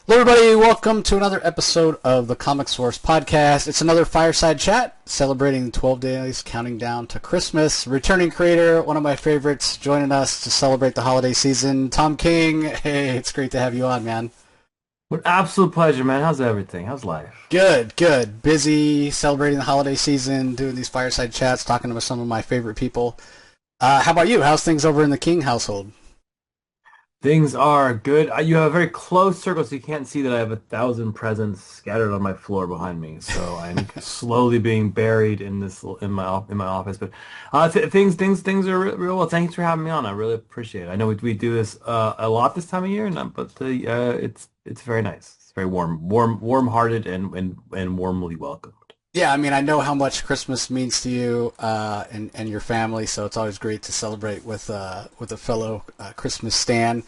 Hello, everybody. Welcome to another episode of the Comic Source podcast. It's another Fireside Chat celebrating 12 days, counting down to Christmas. Returning creator, one of my favorites, joining us to celebrate the holiday season, Tom King. Hey, it's great to have you on, man. An absolute pleasure, man. How's everything? How's life? Good, good. Busy celebrating the holiday season, doing these Fireside Chats, talking to some of my favorite people. How about you? How's things over in the King household? Things are good. You have a very close circle, so you can't see that I have 1,000 presents scattered on my floor behind me. So I'm slowly being buried in this in my office. But things are real well. Thanks for having me on. I really appreciate it. I know we do this a lot this time of year, but it's very nice. It's very warm-hearted, and warmly welcomed. Yeah, I mean, I know how much Christmas means to you and your family, so it's always great to celebrate with a fellow Christmas stan.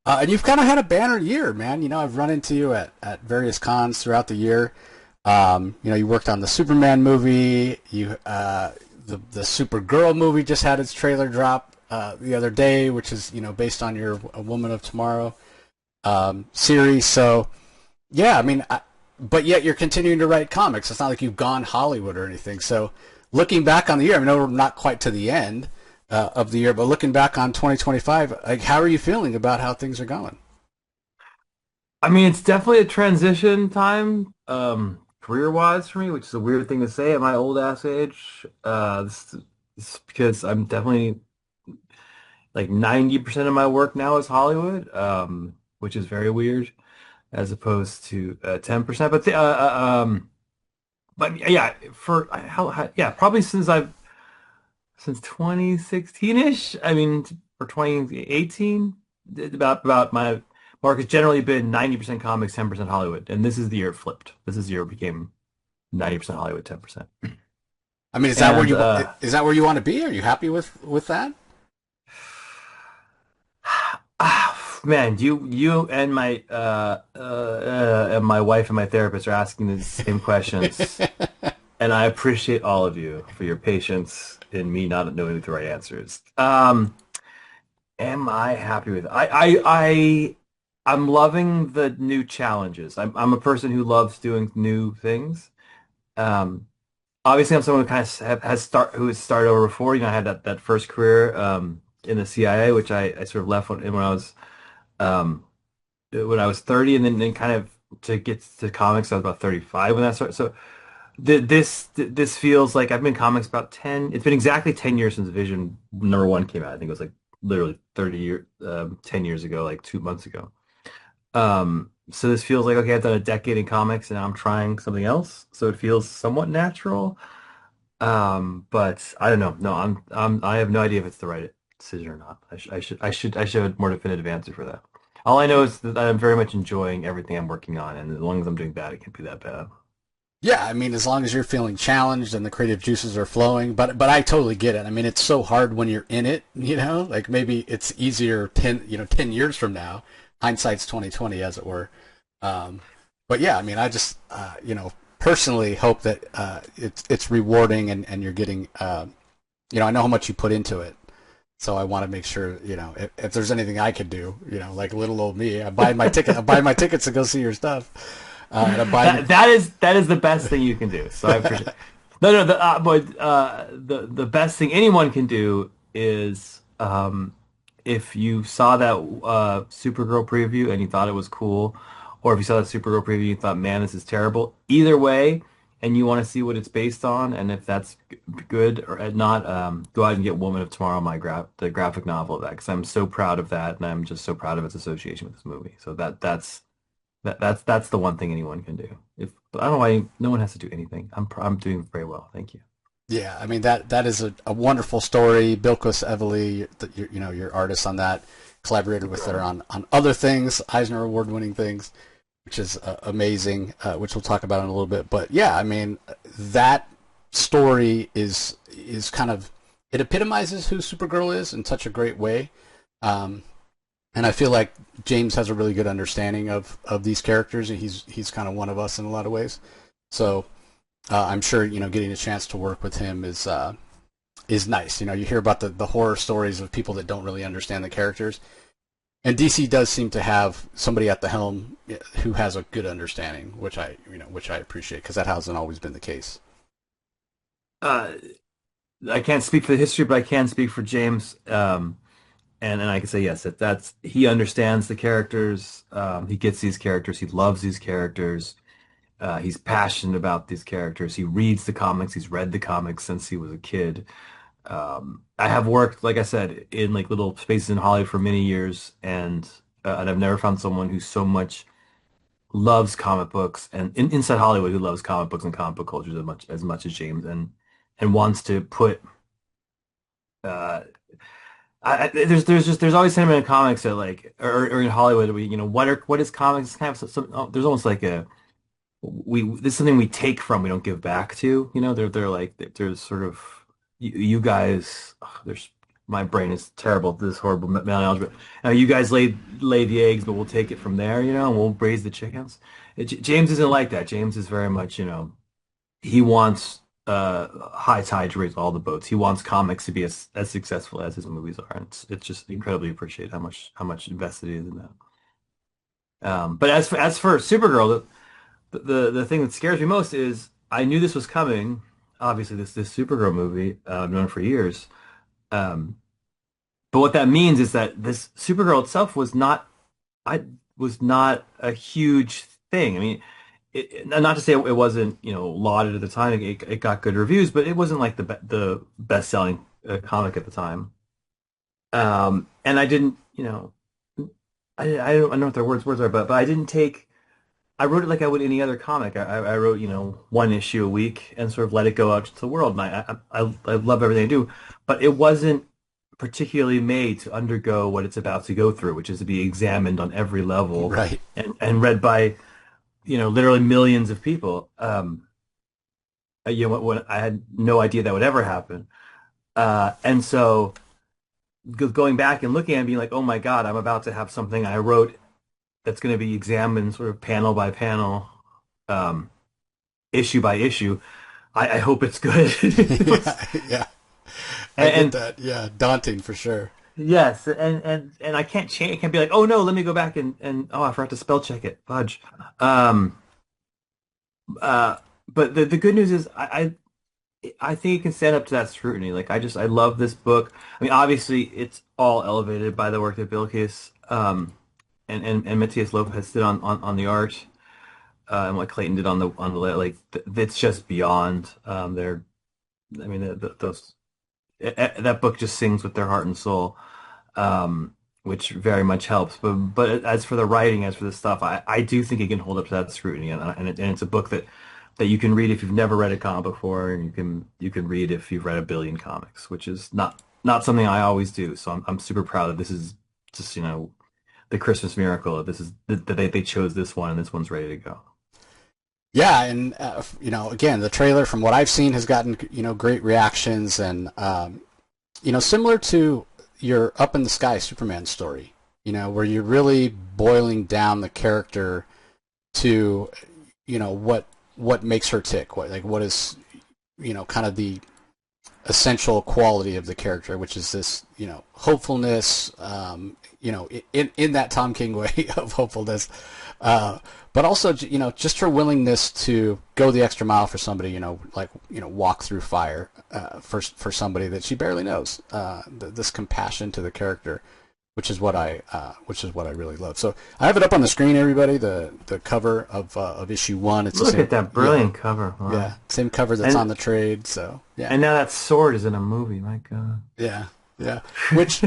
And you've kind of had a banner year, man. You know, I've run into you at various cons throughout the year. You worked on the Superman movie. The Supergirl movie just had its trailer drop the other day, which is based on your A Woman of Tomorrow series. So yeah, I mean, but yet you're continuing to write comics. It's not like you've gone Hollywood or anything. So looking back on the year, I know we're not quite to the end of the year, but looking back on 2025, like, how are you feeling about how things are going? I mean, it's definitely a transition time, career-wise for me, which is a weird thing to say at my old ass age. This is because I'm definitely like 90% of my work now is Hollywood, which is very weird, as opposed to 10%. But yeah, yeah, probably since 2016-ish. I mean, for 2018, about my mark has generally been 90% comics, 10% Hollywood, and this is the year it flipped. This is the year it became 90% Hollywood, 10%. I mean, And is that where you want to be? Are you happy with that? man, you and my wife and my therapist are asking the same questions, and I appreciate all of you for your patience in me not knowing the right answers. Am I happy with it? I'm loving the new challenges. I'm a person who loves doing new things. Um, Obviously, I'm someone who kind of who has started over before. You know, I had that first career in the CIA, which I sort of left um, when I was 30, and then kind of to get to comics, I was about 35 when that started. So this feels like I've been in comics about 10. It's been exactly 10 years since Vision #1 came out. I think it was like literally 10 years ago, like 2 months ago. So this feels like, okay, I've done a decade in comics and now I'm trying something else. So it feels somewhat natural. But I don't know. No, I have no idea if it's the right decision or not. I should have a more definitive answer for that. All I know is that I'm very much enjoying everything I'm working on, and as long as I'm doing bad, it can't be that bad. Yeah, I mean, as long as you're feeling challenged and the creative juices are flowing, but I totally get it. I mean, it's so hard when you're in it, like maybe it's easier 10 years from now. Hindsight's 2020, as it were. Um, but yeah, I mean, I just personally hope that it's rewarding and you're getting I know how much you put into it. So I want to make sure, if there's anything I could do, like little old me, I buy my tickets to go see your stuff. And I buy That is the best thing you can do. So I appreciate. No, no, the best thing anyone can do is if you saw that Supergirl preview and you thought it was cool, or if you saw that Supergirl preview and you thought, man, this is terrible. Either way, and you want to see what it's based on, and if that's good or not, go out and get Woman of Tomorrow, the graphic novel of that, because I'm so proud of that, and I'm just so proud of its association with this movie. So that's the one thing anyone can do. But I don't know why no one has to do anything. I'm doing very well, thank you. Yeah, I mean that is a wonderful story. Bilquis Evely, your artist on that, collaborated with her on other things, Eisner award-winning things, which is amazing, which we'll talk about in a little bit. But yeah, I mean that story is kind of, it epitomizes who Supergirl is in such a great way. Um, and I feel like James has a really good understanding of these characters, and he's kind of one of us in a lot of ways. So I'm sure getting a chance to work with him is nice. You hear about the horror stories of people that don't really understand the characters. And DC does seem to have somebody at the helm who has a good understanding, which I appreciate because that hasn't always been the case. Uh, I can't speak for the history, but I can speak for James. And I can say yes, that's he understands the characters. He gets these characters. He loves these characters. He's passionate about these characters. He reads the comics. He's read the comics since he was a kid. I have worked, like I said, in like little spaces in Hollywood for many years, and I've never found someone who so much loves comic books and inside Hollywood who loves comic books and comic book cultures as much as James and wants to put uh, there's always sentiment in comics that like or in Hollywood we what is comics. It's kind of there's almost like a we this is something we take from, we don't give back to. They're like there's sort of you guys. There's my brain is terrible at this horrible analogy, but you guys lay the eggs, but we'll take it from there, and we'll raise the chickens. James isn't like that. James is very much, he wants high tide to raise all the boats. He wants comics to be as successful as his movies are. And it's just incredibly appreciate how much invested he is in that. But as for Supergirl, the thing that scares me most is I knew this was coming. Obviously, this Supergirl movie I've known for years. Um, but what that means is that this Supergirl itself I was not a huge thing. I mean, not to say it wasn't, lauded at the time. It got good reviews, but it wasn't like the best-selling comic at the time. And I didn't, I don't know what their words are, but I didn't take. I wrote it like I would any other comic. I wrote, one issue a week and sort of let it go out to the world. And I love everything I do, but it wasn't particularly made to undergo what it's about to go through, which is to be examined on every level Right. and read by, literally millions of people. When I had no idea that would ever happen. And so going back and looking at it and being like, oh my God, I'm about to have something I wrote that's going to be examined sort of panel by panel, um, issue by issue. I hope it's good. Yeah, yeah. I get and that. Yeah, daunting for sure. yes, and I can't change. I can't be like, oh no, let me go back and oh, I forgot to spell check it. Fudge. Um, uh, but the good news is I think it can stand up to that scrutiny. Like I love this book. I mean, obviously it's all elevated by the work that Bilquis and Matthias Lopez did on the art, and what Clayton did on the like. It's just beyond their. I mean, those that book just sings with their heart and soul, which very much helps. But as for the writing, as for the stuff, I do think it can hold up to that scrutiny, and it's a book that you can read if you've never read a comic before, and you can read if you've read a billion comics, which is not something I always do. So I'm super proud that this is just the Christmas miracle. This is that they chose this one, and this one's ready to go. Yeah, and again, the trailer from what I've seen has gotten great reactions, and similar to your Up in the Sky Superman story, where you're really boiling down the character to what makes her tick, what is kind of the essential quality of the character, which is this hopefulness, in that Tom King way of hopefulness, but also just her willingness to go the extra mile for somebody, walk through fire for somebody that she barely knows. This compassion to the character, which is what I really love. So I have it up on the screen, everybody. The cover of issue 1. It's the Look same, at that brilliant cover. Wow. yeah, same cover that's And on the trade. So yeah, and now that sword is in a movie. My God. yeah, yeah. Which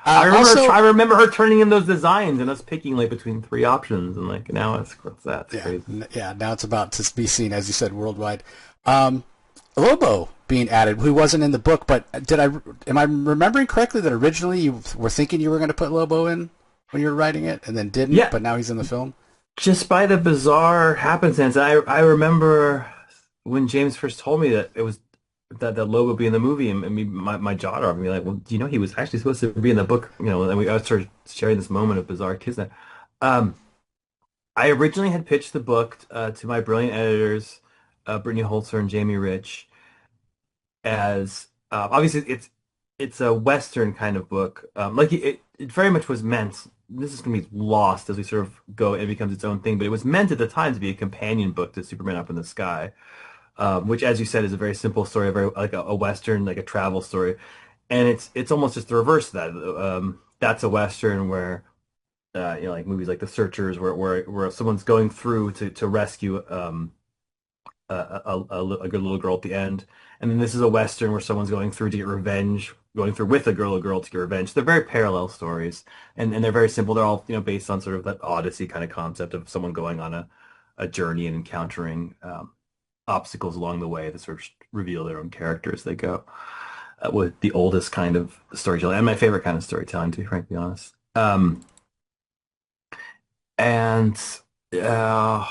I also, remember her turning in those designs and us picking like between three options, and like now it's that. It's yeah, crazy. yeah. Now it's about to be seen, as you said, worldwide. Um, Lobo being added, who wasn't in the book, but am I remembering correctly that originally you were thinking you were going to put Lobo in when you were writing it, and then didn't, Yeah, but now he's in the film? just by the bizarre happenstance. I remember when James first told me that it was that Lobo would be in the movie, and me, my jaw dropped. Me like, well, do you know he was actually supposed to be in the book? And I started sharing this moment of bizarre kismet. Um, I originally had pitched the book to my brilliant editors, Brittany Holzer and Jamie Rich, as obviously it's a Western kind of book. Like it very much was meant. this is going to be lost as we sort of go. It becomes its own thing, but it was meant at the time to be a companion book to Superman Up in the Sky, which, as you said, is a very simple story, a very like a western, like a travel story, and it's almost just the reverse of that. That's a western where like movies like The Searchers, where someone's going through to rescue a good little girl at the end, and then this is a western where someone's going through to get revenge, going through with a girl to get revenge. They're very parallel stories, and they're very simple. They're all based on sort of that Odyssey kind of concept of someone going on a journey and encountering obstacles along the way that sort of reveal their own character as they go. With the oldest kind of storytelling and my favorite kind of storytelling, to be frankly honest. And uh,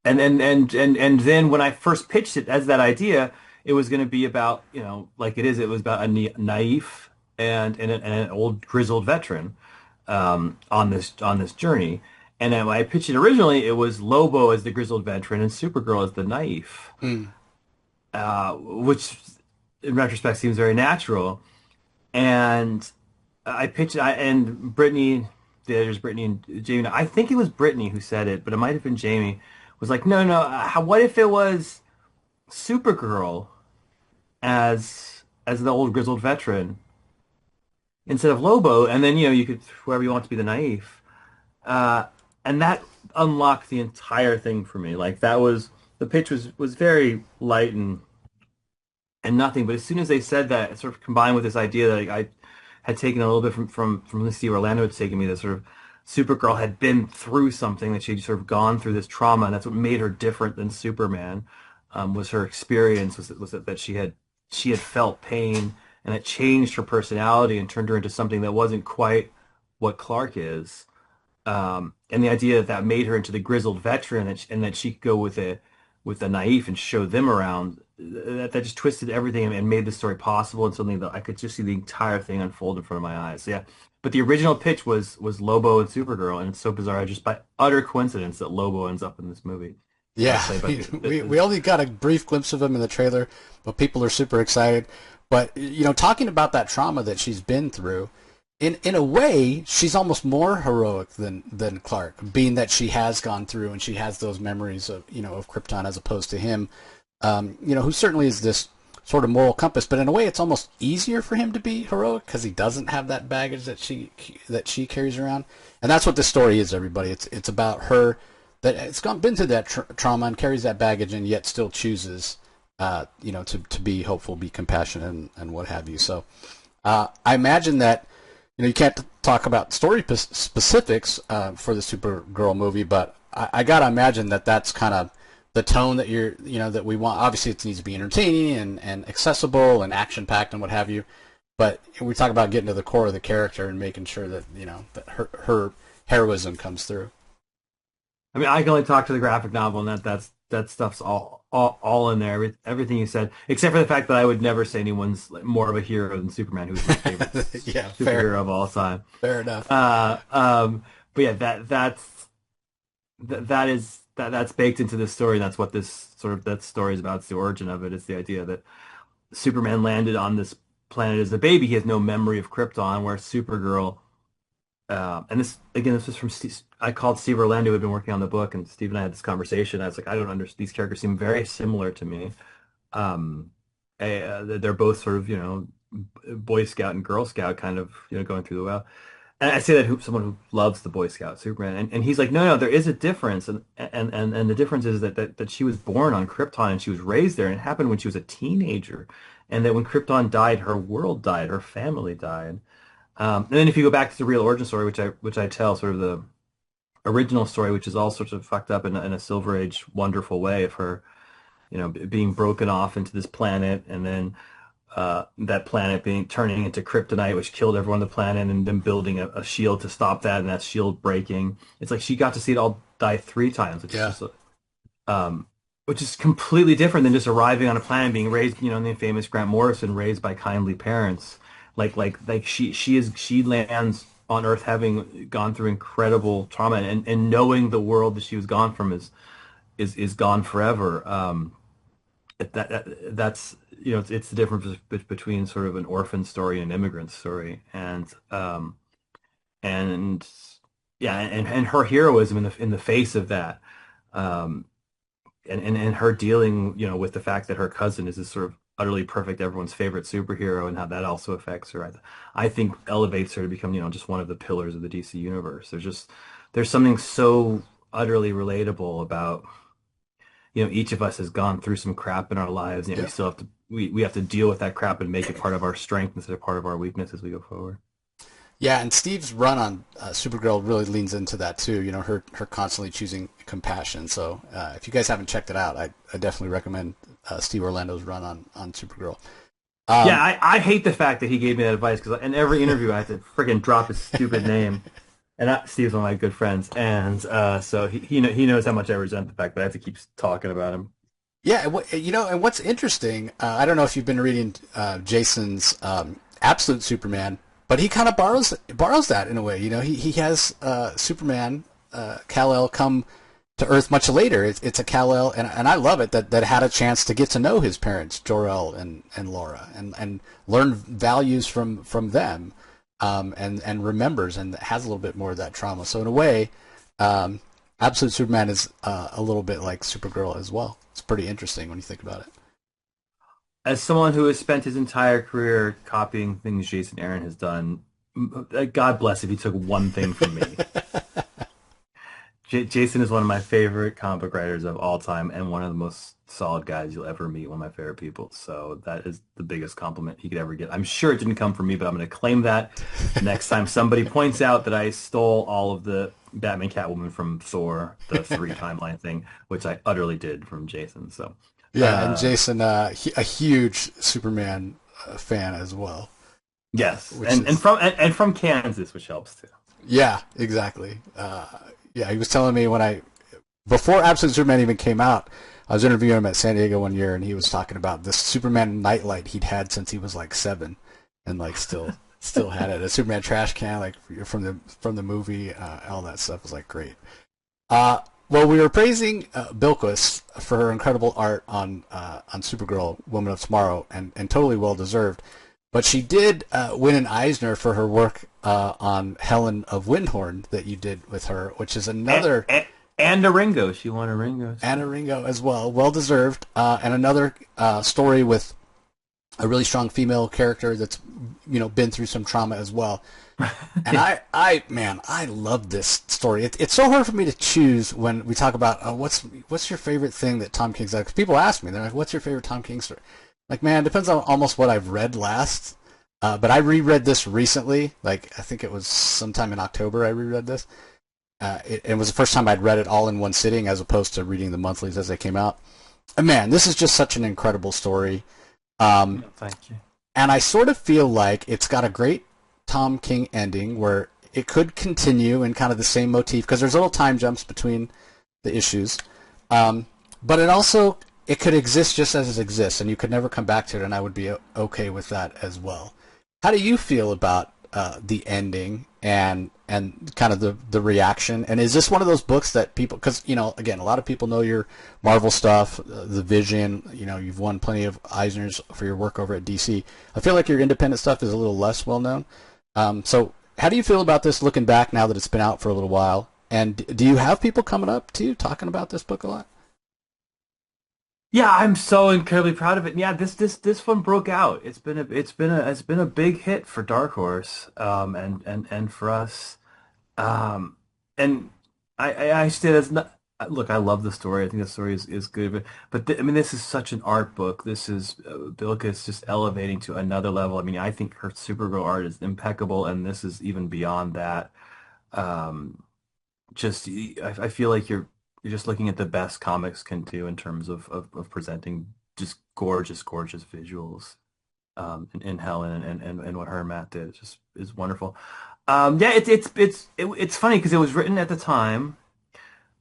and then when I first pitched it as that idea, it was going to be about, like it is. It was about a naive and an old grizzled veteran on this journey. And then when I pitched it originally, it was Lobo as the grizzled veteran and Supergirl as the naive, Mm. which in retrospect seems very natural. And I pitched it, and Brittany, the editors, Brittany and Jamie. I think it was Brittany who said it, but it might have been Jamie. Was like, no, no. What if it was Supergirl as the old grizzled veteran instead of Lobo, and then you could whoever you want to be the naive, uh, and that unlocked the entire thing for me. Like that was the pitch was very light and nothing, but as soon as they said that, it sort of combined with this idea that I had taken a little bit from the Steve Orlando had taken me, that sort of Supergirl had been through something, that she'd sort of gone through this trauma, and that's what made her different than Superman. Was her experience, was that she had felt pain, and it changed her personality and turned her into something that wasn't quite what Clark is. And the idea that made her into the grizzled veteran, and that she could go with a naive and show them around. That just twisted everything and made the story possible, and something that I could just see the entire thing unfold in front of my eyes. So, yeah, but the original pitch was Lobo and Supergirl, and it's so bizarre, just by utter coincidence, that Lobo ends up in this movie. Yeah, Played by we only got a brief glimpse of him in the trailer, but people are super excited. But talking about that trauma that she's been through, in a way, she's almost more heroic than Clark, being that she has gone through and she has those memories of Krypton, as opposed to him, who certainly is this sort of moral compass. But in a way, it's almost easier for him to be heroic because he doesn't have that baggage that she carries around, and that's what this story is. Everybody, it's about her that it's been through that trauma and carries that baggage, and yet still chooses, to be hopeful, be compassionate, and what have you. So, I imagine that you can't talk about story specifics for the Supergirl movie, but I gotta imagine that that's kind of the tone that that we want. Obviously, it needs to be entertaining and accessible and action packed and what have you. But we talk about getting to the core of the character and making sure that that her heroism comes through. I mean, I can only talk to the graphic novel, and that stuff's all in there. Everything you said, except for the fact that I would never say anyone's more of a hero than Superman, who's my favorite Yeah, fair, superhero of all time. fair enough. But yeah, that's baked into this story, and that's what that story is about. It's the origin of it. It's the idea that Superman landed on this planet as a baby. He has no memory of Krypton, where Supergirl, and this was from Steve, I called Steve Orlando, who had been working on the book, and Steve and I had this conversation. I was like, I don't understand. These characters seem very similar to me. Um, they're both sort of, Boy Scout and Girl Scout kind of, going through the well. And I say that someone who loves the Boy Scout Superman, and he's like, no, no, there is a difference, and the difference is that she was born on Krypton and she was raised there, and it happened when she was a teenager, and that when Krypton died, her world died, her family died. And then if you go back to the real origin story, which I tell, sort of the original story, which is all sorts of fucked up in a Silver Age wonderful way, of her, being broken off into this planet, and then that planet turning into kryptonite, which killed everyone on the planet, and then building a shield to stop that, and that shield breaking. It's like she got to see it all die 3 times, Yeah. which is completely different than just arriving on a planet, being raised, in the famous Grant Morrison, raised by kindly parents. Like she lands on Earth having gone through incredible trauma, and knowing the world that she was gone from is gone forever. That's it's the difference between sort of an orphan story and an immigrant story, and and yeah, and her heroism in the face of that, um, and her dealing, with the fact that her cousin is this sort of utterly perfect, everyone's favorite superhero, and how that also affects her. I think elevates her to become, just one of the pillars of the DC universe. There's something so utterly relatable about, each of us has gone through some crap in our lives, and yet we Yeah. still have to we have to deal with that crap and make it part of our strength instead of part of our weakness as we go forward. Yeah, and Steve's run on Supergirl really leans into that too. You know, her constantly choosing compassion. So if you guys haven't checked it out, I definitely recommend Steve Orlando's run on Supergirl. Yeah, Um, I hate the fact that he gave me that advice because in every interview I have to freaking drop his stupid name. And Steve's one of my good friends, and so he knows how much I resent the fact that I have to keep talking about him. yeah, you know, and what's interesting, I don't know if you've been reading Jason's Absolute Superman, but he kind of borrows that in a way. You know, he has Superman Kal-El come to Earth much later. It's a Kal-El, and I love it that had a chance to get to know his parents, Jor-El and Laura, and learn values from them, and remembers and has a little bit more of that trauma. So in a way, um, Absolute Superman is a little bit like Supergirl as well. It's pretty interesting when you think about it. As someone who has spent his entire career copying things Jason Aaron has done, God bless if he took one thing from me. Jason is one of my favorite comic book writers of all time and one of the most solid guys you'll ever meet, one of my favorite people. So that is the biggest compliment he could ever get. I'm sure it didn't come from me, but I'm going to claim that next time somebody points out that I stole all of the Batman Catwoman from Thor, the three timeline thing, which I utterly did from Jason. So, Yeah, and uh, Jason, a huge Superman fan as well, yes, which and is from Kansas, which helps too. yeah, exactly. Yeah, he was telling me when before Absolute Superman even came out, I was interviewing him at San Diego one year, and he was talking about this Superman nightlight he'd had since he was like 7, and like still had it. A Superman trash can, like from the movie, all that stuff was like great. Well, we were praising Bilquis for her incredible art on Supergirl, Woman of Tomorrow, and totally well deserved. But she did win an Eisner for her work on Helen of Wyndhorn that you did with her, which is And, another and, and a Ringo, she won a Ringo Anna too. Ringo as well, well deserved, and another story with a really strong female character that's been through some trauma as well. And man, I love this story. It's so hard for me to choose when we talk about what's your favorite thing that Tom King's done. Because people ask me, they're like, "What's your favorite Tom King story?" Like, man, it depends on almost what I've read last. But I reread this recently. Like, I think it was sometime in October I reread this. It was the first time I'd read it all in one sitting, as opposed to reading the monthlies as they came out. And man, this is just such an incredible story. Um, No, thank you. and I sort of feel like it's got a great Tom King ending where it could continue in kind of the same motif because there's little time jumps between the issues, um, but it could exist just as it exists, and you could never come back to it, and I would be okay with that as well. How do you feel about the ending and kind of the reaction? And is this one of those books that people, because again, a lot of people know your Marvel stuff, the Vision. You've won plenty of Eisners for your work over at DC. I feel like your independent stuff is a little less well known. So how do you feel about this looking back now that it's been out for a little while? And do you have people coming up to you talking about this book a lot? Yeah, I'm so incredibly proud of it. And yeah, this one broke out. It's been a big hit for Dark Horse, and for us. Um, and I still as not look. I love the story. I think the story is good, I mean, this is such an art book. This is Bilquis just elevating to another level. I mean, I think her Supergirl art is impeccable, and this is even beyond that. Um, just I feel like you're just looking at the best comics can do in terms of presenting just gorgeous visuals, in Helen and what her and Matt did. It just is wonderful. Yeah, it's funny because it was written at the time.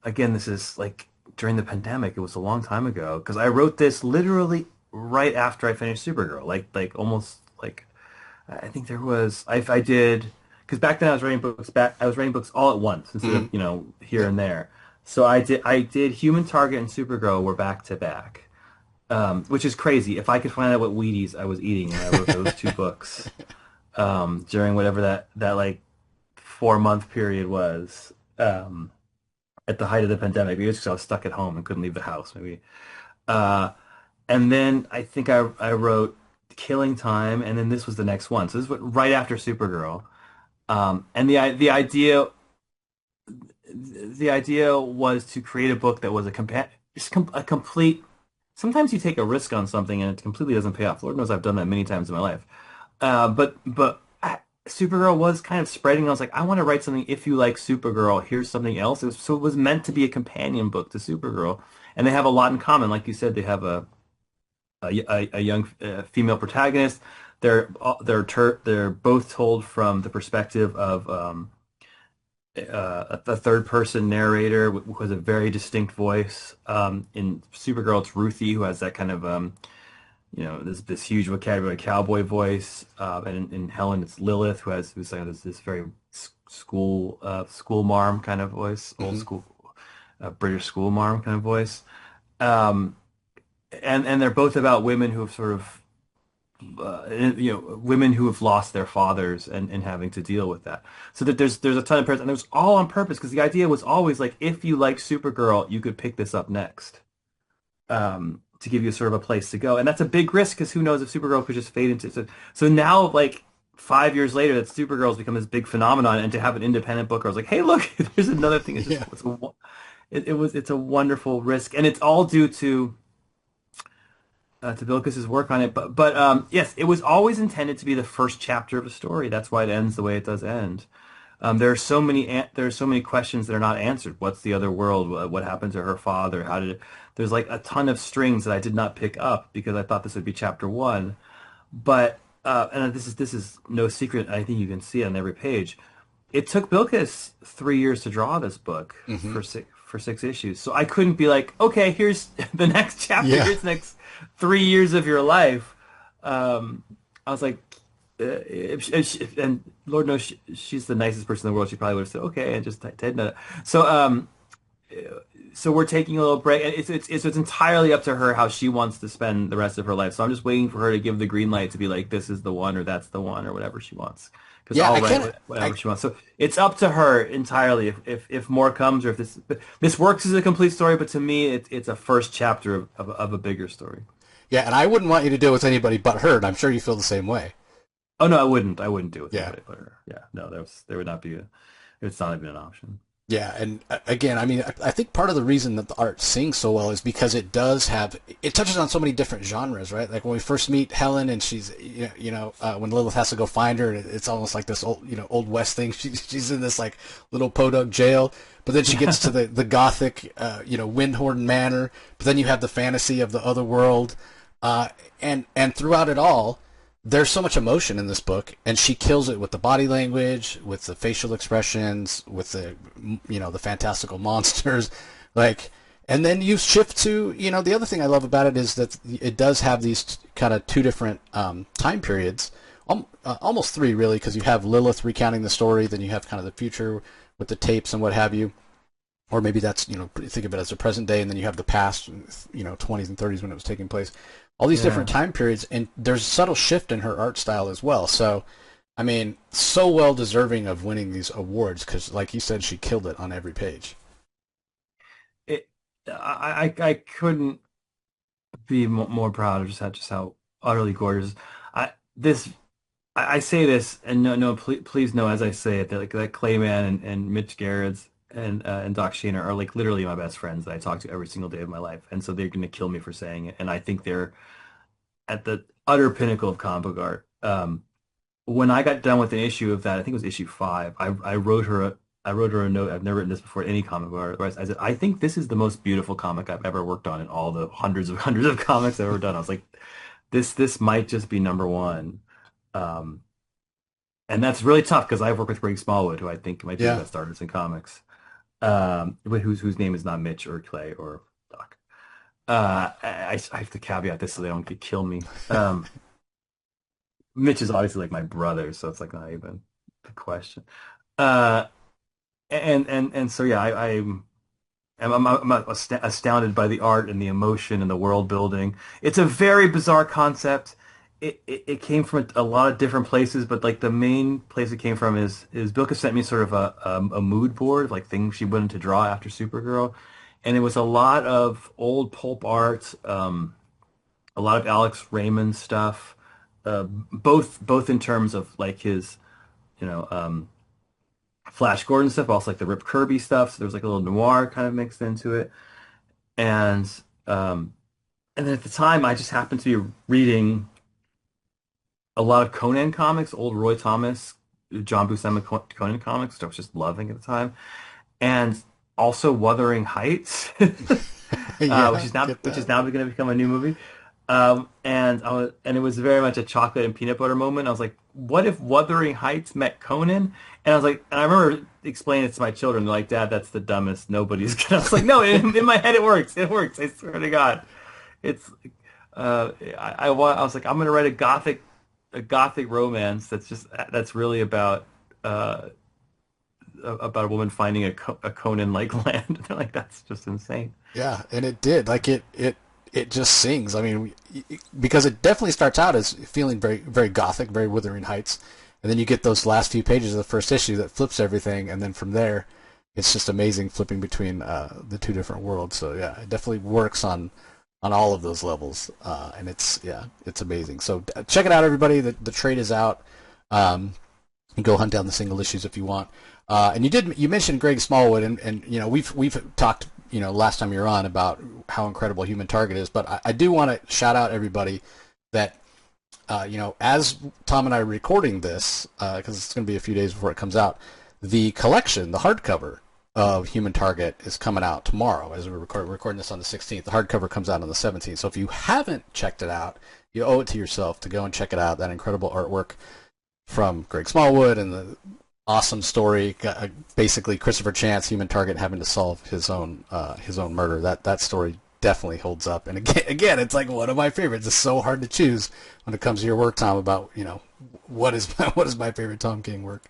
Again, this is like during the pandemic. It was a long time ago because I wrote this literally right after I finished Supergirl. Like almost like I think there was I did because back then I was writing books all at once instead of Mm-hmm. here Yep. and there. So I did Human Target and Supergirl were back to back, which is crazy. If I could find out what Wheaties I was eating when I wrote those two books, during whatever that like 4-month period was at the height of the pandemic. Maybe it's because I was stuck at home and couldn't leave the house. Maybe. Uh, and then I think I wrote Killing Time, and then this was the next one. So this was right after Supergirl. And the idea was to create a book that was a complete. Sometimes you take a risk on something and it completely doesn't pay off. Lord knows I've done that many times in my life. Supergirl was kind of spreading. I was like, I want to write something. If you like Supergirl, here's something else. So it was meant to be a companion book to Supergirl, and they have a lot in common. Like you said, they have a young female protagonist. They're both told from the perspective of a third person narrator who has a very distinct voice. In Supergirl, it's Ruthie who has that kind of this huge vocabulary cowboy voice, and in Helen it's Lilith who's like this very school marm kind of voice, old Hmm. school British school marm kind of voice, um, and they're both about women who have sort of women who have lost their fathers and having to deal with that. So that there's a ton of parents, and it was all on purpose because the idea was always like, if you like Supergirl, you could pick this up next, to give you sort of a place to go. And that's a big risk because who knows if Supergirl could just fade into. So now, like 5 years later, that Supergirl's become this big phenomenon, and to have an independent book, I was like, hey, look, there's another thing. Yeah. It's a wonderful risk, and it's all due to Bilquis's work on it. But yes, it was always intended to be the first chapter of a story. That's why it ends the way it does end. There are so many questions that are not answered. What's the other world? What happened to her father? How did it? There's like a ton of strings that I did not pick up because I thought this would be chapter one. But and this is no secret. I think you can see it on every page. It took Bilquis 3 years to draw this book Hmm. for 6 issues. So I couldn't be like, okay, here's the next chapter. Yeah. Here's the next 3 years of your life. I was like, and Lord knows she's the nicest person in the world. She probably would have said okay and just did that. So we're taking a little break, and it's entirely up to her how she wants to spend the rest of her life. So I'm just waiting for her to give the green light to be like, this is the one or that's the one or whatever she wants. Because Yeah. I'll I write can't. whatever she wants. So it's up to her entirely if more comes or if this works as a complete story. But to me, it's a first chapter of a bigger story. Yeah, and I wouldn't want you to do it with anybody but her, and I'm sure you feel the same way. Oh no, I wouldn't. I wouldn't do it with Yeah. anybody but her. Yeah, no, there would not be it's not even an option. Yeah, and again, I mean, I think part of the reason that the art sings so well is because it touches on so many different genres, right? Like when we first meet Helen, and she's, when Lilith has to go find her, and it's almost like this old, old West thing. She's in this like little podunk jail, but then she gets to the gothic, Wyndhorn Manor. But then you have the fantasy of the other world, and throughout it all, there's so much emotion in this book, and she kills it with the body language, with the facial expressions, with the fantastical monsters, like. And then you shift to, the other thing I love about it is that it does have these kind of two different time periods, almost three really, because you have Lilith recounting the story, then you have kind of the future with the tapes and what have you, or maybe that's, think of it as the present day, and then you have the past, 20s and 30s when it was taking place. All these Yeah. different time periods, and there's a subtle shift in her art style as well. So, I mean, so well deserving of winning these awards because, like you said, she killed it on every page. It, I couldn't be more proud of just how utterly gorgeous. I this I say this, and no, please know as I say it that like that Clayman and Mitch Gerrits and Doc Sheen are like literally my best friends that I talk to every single day of my life, and so they're going to kill me for saying it, and I think they're at the utter pinnacle of comic book art. When I got done with an issue of that, I think it was issue 5. I wrote her a note. I've never written this before in any comic book art. Where I said, I think this is the most beautiful comic I've ever worked on in all the hundreds of comics I've ever done. I was like, this might just be number one. Um, and that's really tough because I've worked with Greg Smallwood, who I think might be the Yeah. best artist in comics. Whose name is not Mitch or Clay or Doc. I have to caveat this so they don't kill me. Mitch is obviously like my brother, so it's like not even the question. Uh, and so yeah, I'm astounded by the art and the emotion and the world building. It's a very bizarre concept. it came from a lot of different places, but like the main place it came from is Bilquis sent me sort of a mood board, like things she wanted to draw after Supergirl, and it was a lot of old pulp art, a lot of Alex Raymond stuff, both in terms of like his you know Flash Gordon stuff, but also like the Rip Kirby stuff. So there was like a little noir kind of mixed into it, and um, and then at the time I just happened to be reading a lot of Conan comics, old Roy Thomas, John Buscema Conan comics, which I was just loving at the time, and also Wuthering Heights, Yeah, get which is that. now going to become a new movie. And it was very much a chocolate and peanut butter moment. I was like, what if Wuthering Heights met Conan? And I was like, and I remember explaining it to my children. They're like, Dad, that's the dumbest. Nobody's gonna. I was like, no, in my head it works. It works. I swear to God. It's I was like, I'm gonna write a gothic romance that's really uh, about a woman finding a Conan-like land. They're like, that's just insane. Yeah, and it did. Like it just sings. I mean, because it definitely starts out as feeling very very gothic, very Wuthering Heights, and then you get those last few pages of the first issue that flips everything, and then from there, it's just amazing flipping between the two different worlds. So yeah, it definitely works on all of those levels, and it's amazing. So check it out, everybody. The trade is out. You go hunt down the single issues if you want. And you mentioned Greg Smallwood, and you know we've talked last time you were on about how incredible Human Target is, but I do want to shout out everybody that as Tom and I are recording this, because it's going to be a few days before it comes out, the collection, the hardcover of Human Target is coming out tomorrow as we're recording this on the 16th. The hardcover comes out on the 17th. So if you haven't checked it out, you owe it to yourself to go and check it out. That incredible artwork from Greg Smallwood and the awesome story, basically Christopher Chance, Human Target, having to solve his own murder. That story definitely holds up. And again, it's like one of my favorites. It's so hard to choose when it comes to your work, Tom, about what is what is my favorite Tom King work.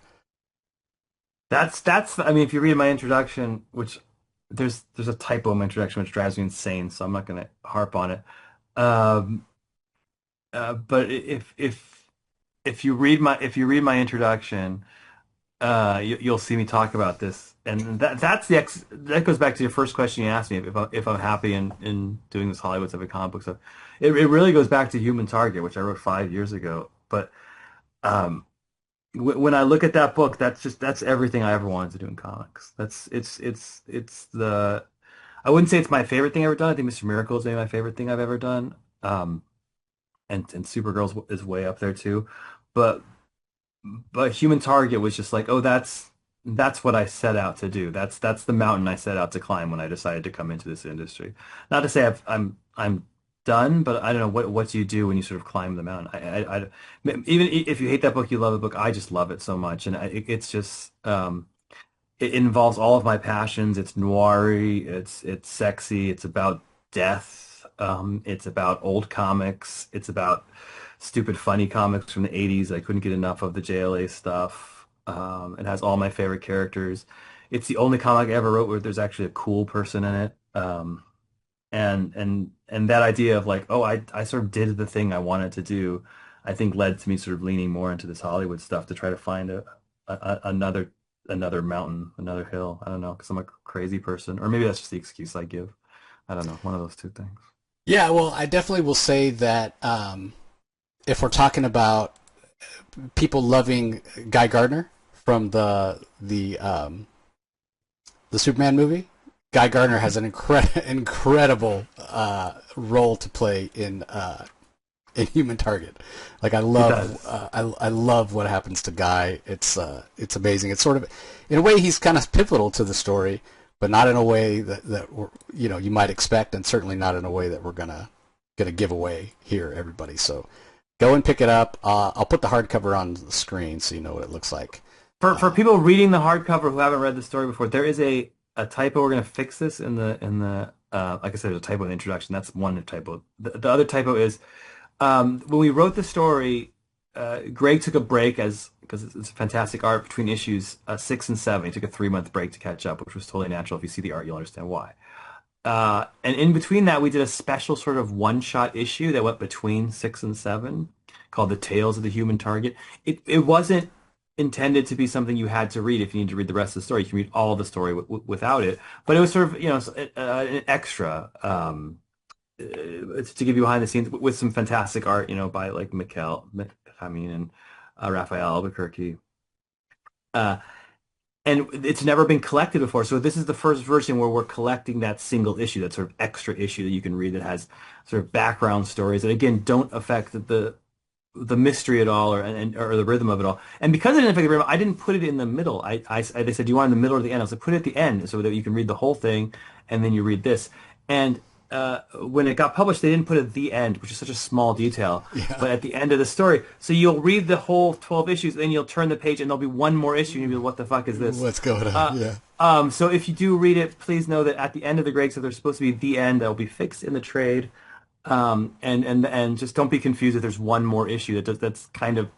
That's I mean, if you read my introduction, which there's a typo in my introduction which drives me insane, so I'm not going to harp on it. Um, but if you read my introduction, you'll see me talk about this, and that goes back to your first question you asked me if I'm happy in doing this Hollywood stuff and comic book stuff. It really goes back to Human Target, which I wrote 5 years ago. But um, when I look at that book, that's everything I ever wanted to do in comics. It's the I wouldn't say it's my favorite thing I've ever done. I think Mr. Miracle is maybe my favorite thing I've ever done. And Supergirl is way up there too. But Human Target was just like, oh, that's what I set out to do. That's the mountain I set out to climb when I decided to come into this industry. Not to say I'm done, but I don't know what do you do when you sort of climb the mountain. Even if you hate that book, you love the book. I just love it so much, and it's just it involves all of my passions. It's noir, it's sexy, it's about death, it's about old comics, it's about stupid funny comics from the 80s. I couldn't get enough of the JLA stuff. It has all my favorite characters. It's the only comic I ever wrote where there's actually a cool person in it. And that idea of like, oh, I sort of did the thing I wanted to do, I think led to me sort of leaning more into this Hollywood stuff to try to find another mountain, another hill. I don't know, because I'm a crazy person, or maybe that's just the excuse I give. I don't know, one of those two things. Yeah, well, I definitely will say that if we're talking about people loving Guy Gardner from the Superman movie, Guy Gardner has an incredible role to play in Human Target. Like He does. I love what happens to Guy. It's amazing. It's sort of in a way he's kind of pivotal to the story, but not in a way that you might expect, and certainly not in a way that we're gonna give away here, everybody. So go and pick it up. I'll put the hardcover on the screen so you know what it looks like. For people reading the hardcover who haven't read the story before, there is a typo. We're gonna fix this in the like I said, there's a typo in the introduction. That's one typo. The other typo is when we wrote the story, Greg took a break because it's a fantastic art between issues 6 and 7. He took a 3-month break to catch up, which was totally natural. If you see the art, you'll understand why. And in between that, we did a special sort of one-shot issue that went between 6 and 7, called "The Tales of the Human Target." It wasn't intended to be something you had to read if you need to read the rest of the story. You can read all the story without it, but it was sort of an extra to give you behind the scenes with some fantastic art, by like I mean, and Raphael Albuquerque. Uh, and it's never been collected before. So this is the first version where we're collecting that single issue, that sort of extra issue that you can read that has sort of background stories that again don't affect the mystery at all, or the rhythm of it all. And because it didn't affect the rhythm, I didn't put it in the middle. They said, "Do you want it in the middle or the end?" I was like, "Put it at the end so that you can read the whole thing, and then you read this." And when it got published, they didn't put it at the end, which is such a small detail, Yeah. but at the end of the story. So you'll read the whole 12 issues, then you'll turn the page, and there'll be one more issue, and you'll be like, "What the fuck is this?" What's going on? Yeah. So if you do read it, please know that at the end of the grade, so there's supposed to be the end that will be fixed in the trade. And just don't be confused if there's one more issue that's kind of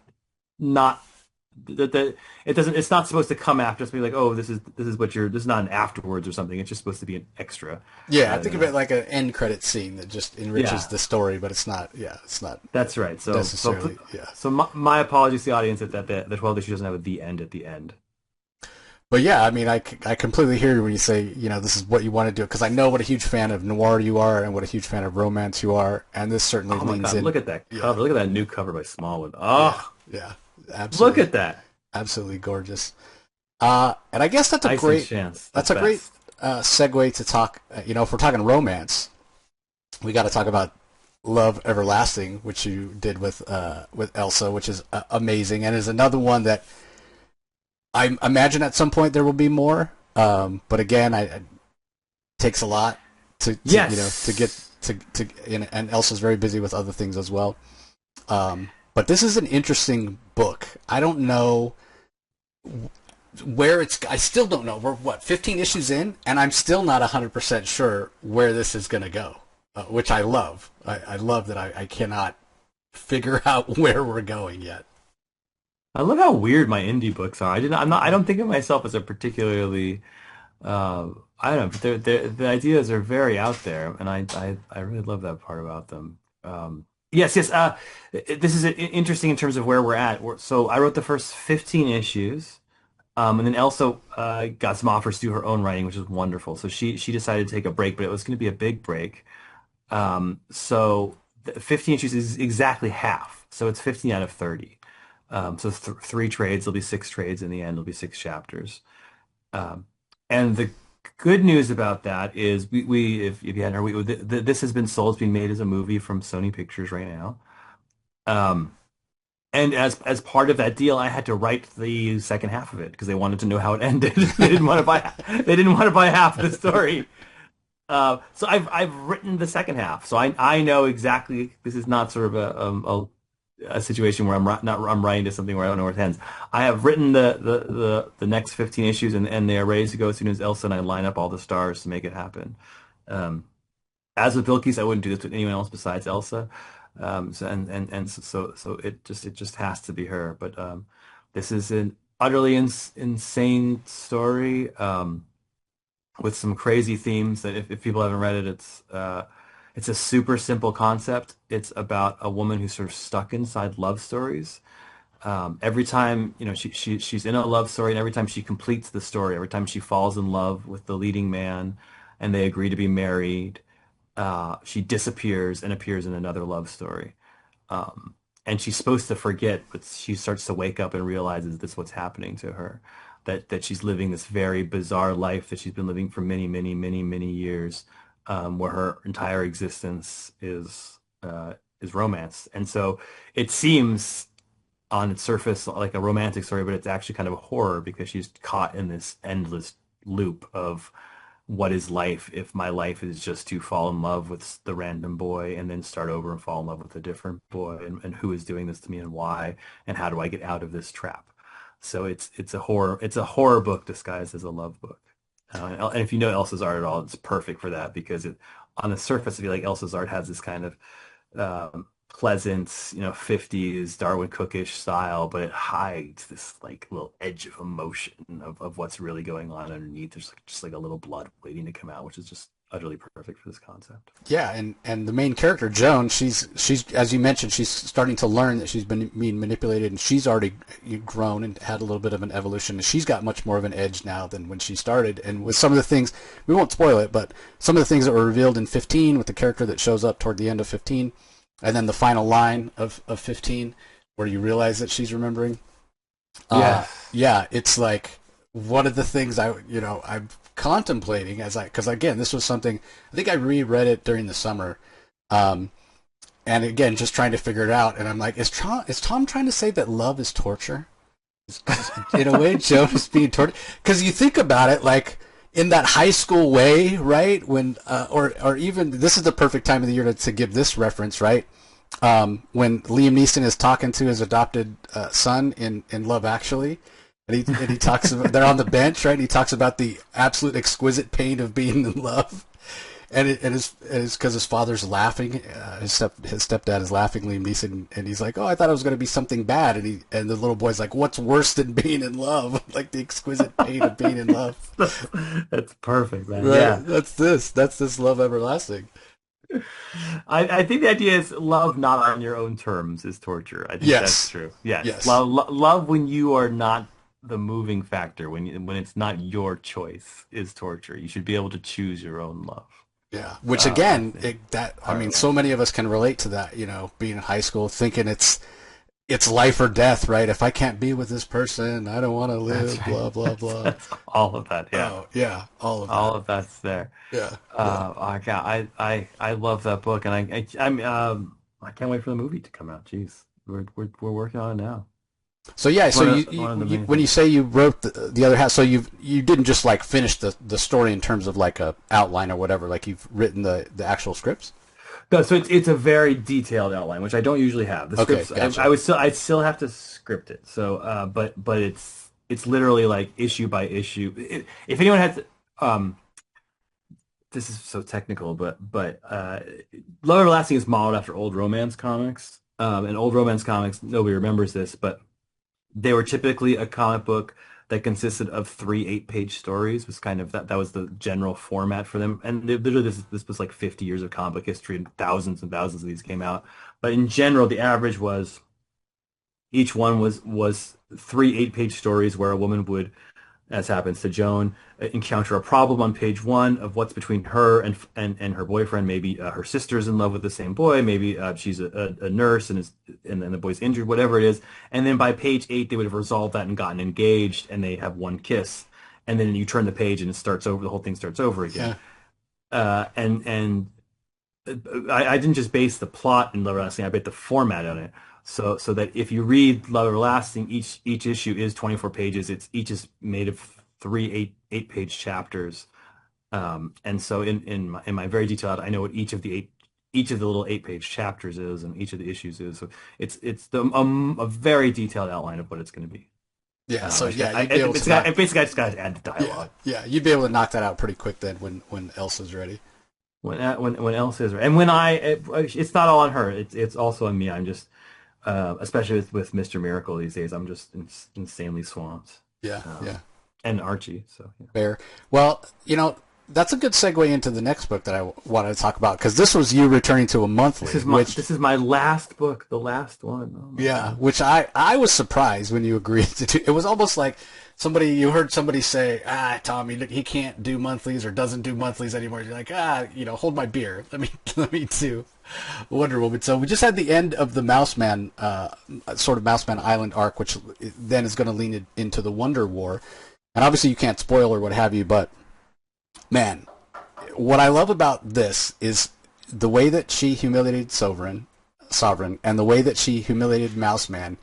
not that it's not supposed to come after. Just be like, "Oh, this is this is not an afterwards or something." It's just supposed to be an extra Yeah, I rather think than of it a like an end credit scene that just enriches yeah. the story, but it's not. Yeah, it's not That's right. necessarily. Yeah, So my apologies to the audience that the 12th issue doesn't have a the end at the end. but yeah, I mean, I completely hear you when you say this is what you want to do because I know what a huge fan of noir you are and what a huge fan of romance you are, and this certainly Oh my leans God, in. look at that Yeah, cover. Look at that new cover by Smallwood. yeah, Oh, yeah, look absolutely, at that. absolutely gorgeous. And I guess Tyson Chance, the that's a great best. segue to talk. If we're talking romance, we got to talk about Love Everlasting, which you did with Elsa, which is amazing, and is another one that I imagine at some point there will be more. But again, it takes a lot to get Yes. and Elsa's very busy with other things as well. But this is an interesting book. I don't know where it's. I still don't know. We're what 15 issues in, and I'm still not 100% sure where this is going to go, which I love. I love that I cannot figure out where we're going yet. I love how weird my indie books are. I don't think of myself as a particularly, I don't know, but the ideas are very out there, and I really love that part about them. Yes, yes. This is interesting in terms of where we're at. So I wrote the first 15 issues, and then Elsa got some offers to do her own writing, which is wonderful. So she decided to take a break, but it was going to be a big break. So 15 issues is exactly half. So it's 15 out of 30. So three trades, there'll be six trades in the end, there'll be six chapters. Um, and the good news about that is if you hadn't heard, this has been sold, it's being made as a movie from Sony Pictures right now. Um, and as part of that deal, I had to write the second half of it because they wanted to know how it ended. They didn't want to buy half the story. So I've written the second half, so I know exactly. This is not sort of a situation where I'm writing to something where I don't know where it ends. I have written the next 15 issues, and they are ready to go as soon as Elsa and I line up all the stars to make it happen. Um, as with Bilquis, I wouldn't do this with anyone else besides Elsa. So it just has to be her. But this is an utterly insane story. With some crazy themes that if people haven't read it, it's a super simple concept. It's about a woman who's sort of stuck inside love stories. Every time she's in a love story, and every time she completes the story, every time she falls in love with the leading man, and they agree to be married, she disappears and appears in another love story. Um, and she's supposed to forget, but she starts to wake up and realizes that's what's happening to her. That she's living this very bizarre life that she's been living for many, many, many, many years, where her entire existence is romance. And so it seems on its surface like a romantic story, but it's actually kind of a horror because she's caught in this endless loop of what is life if my life is just to fall in love with the random boy and then start over and fall in love with a different boy, and who is doing this to me and why, and how do I get out of this trap? So it's a horror book disguised as a love book. And if you know Elsa's art at all, it's perfect for that because on the surface, I feel like Elsa's art has this kind of pleasant, 50s Darwin Cookish style, but it hides this like little edge of emotion of what's really going on underneath. There's just like a little blood waiting to come out, which is just utterly perfect for this concept. Yeah, and the main character Joan, she's as you mentioned, she's starting to learn that she's been being manipulated, and she's already grown and had a little bit of an evolution, and she's got much more of an edge now than when she started. And with some of the things, we won't spoil it, but some of the things that were revealed in 15 with the character that shows up toward the end of 15, and then the final line of 15 where you realize that she's remembering. Yeah. Yeah, it's like one of the things I'm contemplating because again, this was something I think I reread it during the summer, and again, just trying to figure it out. And I'm like, is Tom trying to say that love is torture? In a way, Joan is being tortured because you think about it, like in that high school way, right? When or even this is the perfect time of the year to give this reference, right? When Liam Neeson is talking to his adopted son in Love Actually, and he talks about they're on the bench, right? And he talks about the absolute exquisite pain of being in love, and it's because his father's laughing, his stepdad is laughing, Liam Neeson, and he's like, "Oh, I thought it was going to be something bad," and the little boy's like, "What's worse than being in love? Like the exquisite pain of being in love." That's perfect, man. Right? Yeah. That's this love everlasting. I think the idea is love not on your own terms is torture. I think that's Yes, true. Yes. yes. Love when you are not the moving factor, when it's not your choice is torture. You should be able to choose your own love. Yeah, which I again, think I part mean, of so love. many of us can relate to that. Being in high school, thinking it's life or death, right? If I can't be with this person, I don't want to That's live. right. Blah blah blah. That's all of that. Yeah. Oh yeah, all of that. All of that's there. Yeah, yeah. I love that book, and I can't wait for the movie to come out. Jeez, we're working on it now. So yeah, It's so one of the main when you things. say you wrote the other half, so you didn't just like finish the story in terms of like a outline or whatever, like you've written the actual scripts. No, so it's a very detailed outline, which I don't usually have. The Okay, scripts gotcha. I still have to script it. So but it's literally like issue by issue. If anyone has this is so technical, but Love Everlasting is modeled after old romance comics. And old romance comics, nobody remembers this, but they were typically a comic book that consisted of three 8-page stories. Was kind of that was the general format for them. And literally, this was like 50 years of comic book history, and thousands of these came out. But in general, the average was each one was three 8-page stories where a woman would, as happens to Joan, encounter a problem on page one of what's between her and her boyfriend. Maybe her sister's in love with the same boy. Maybe she's a nurse and then the boy's injured, whatever it is. And then by page 8, they would have resolved that and gotten engaged, and they have one kiss. And then you turn the page and it starts over. The whole thing starts over again. Yeah, And I didn't just base the plot in Love Everlasting. I based the format on it. So that if you read Love Everlasting, each issue is 24 pages. Each is made of three 8-page chapters. And so in my very detailed, I know what each of the little 8-page chapters is, and each of the issues is. So it's a very detailed outline of what it's going to be. yeah. So yeah, I you'd be able to knock. basically I just got to add the Yeah, dialogue. yeah, you'd be able to knock that out pretty quick then when Elsa's ready. When Elsa is, and when it's not all on her. It's also on me. I'm just especially with Mr. Miracle these days. I'm just insanely swamped. Yeah, Um, yeah. and Archie. So yeah. Fair. Well, that's a good segue into the next book that I wanted to talk about because this was you returning to a monthly, which This is my last book, the last one. Oh my yeah, God. which I was surprised when you agreed to do. It was almost like you heard somebody say, Tom, he can't do monthlies or doesn't do monthlies anymore. You're like, hold my beer. Let me do Wonder Woman. So we just had the end of the Mouseman, sort of Mouseman Island arc, which then is going to lean it into the Wonder War. And obviously you can't spoil or what have you, but man, what I love about this is the way that she humiliated Sovereign, and the way that she humiliated Mouseman.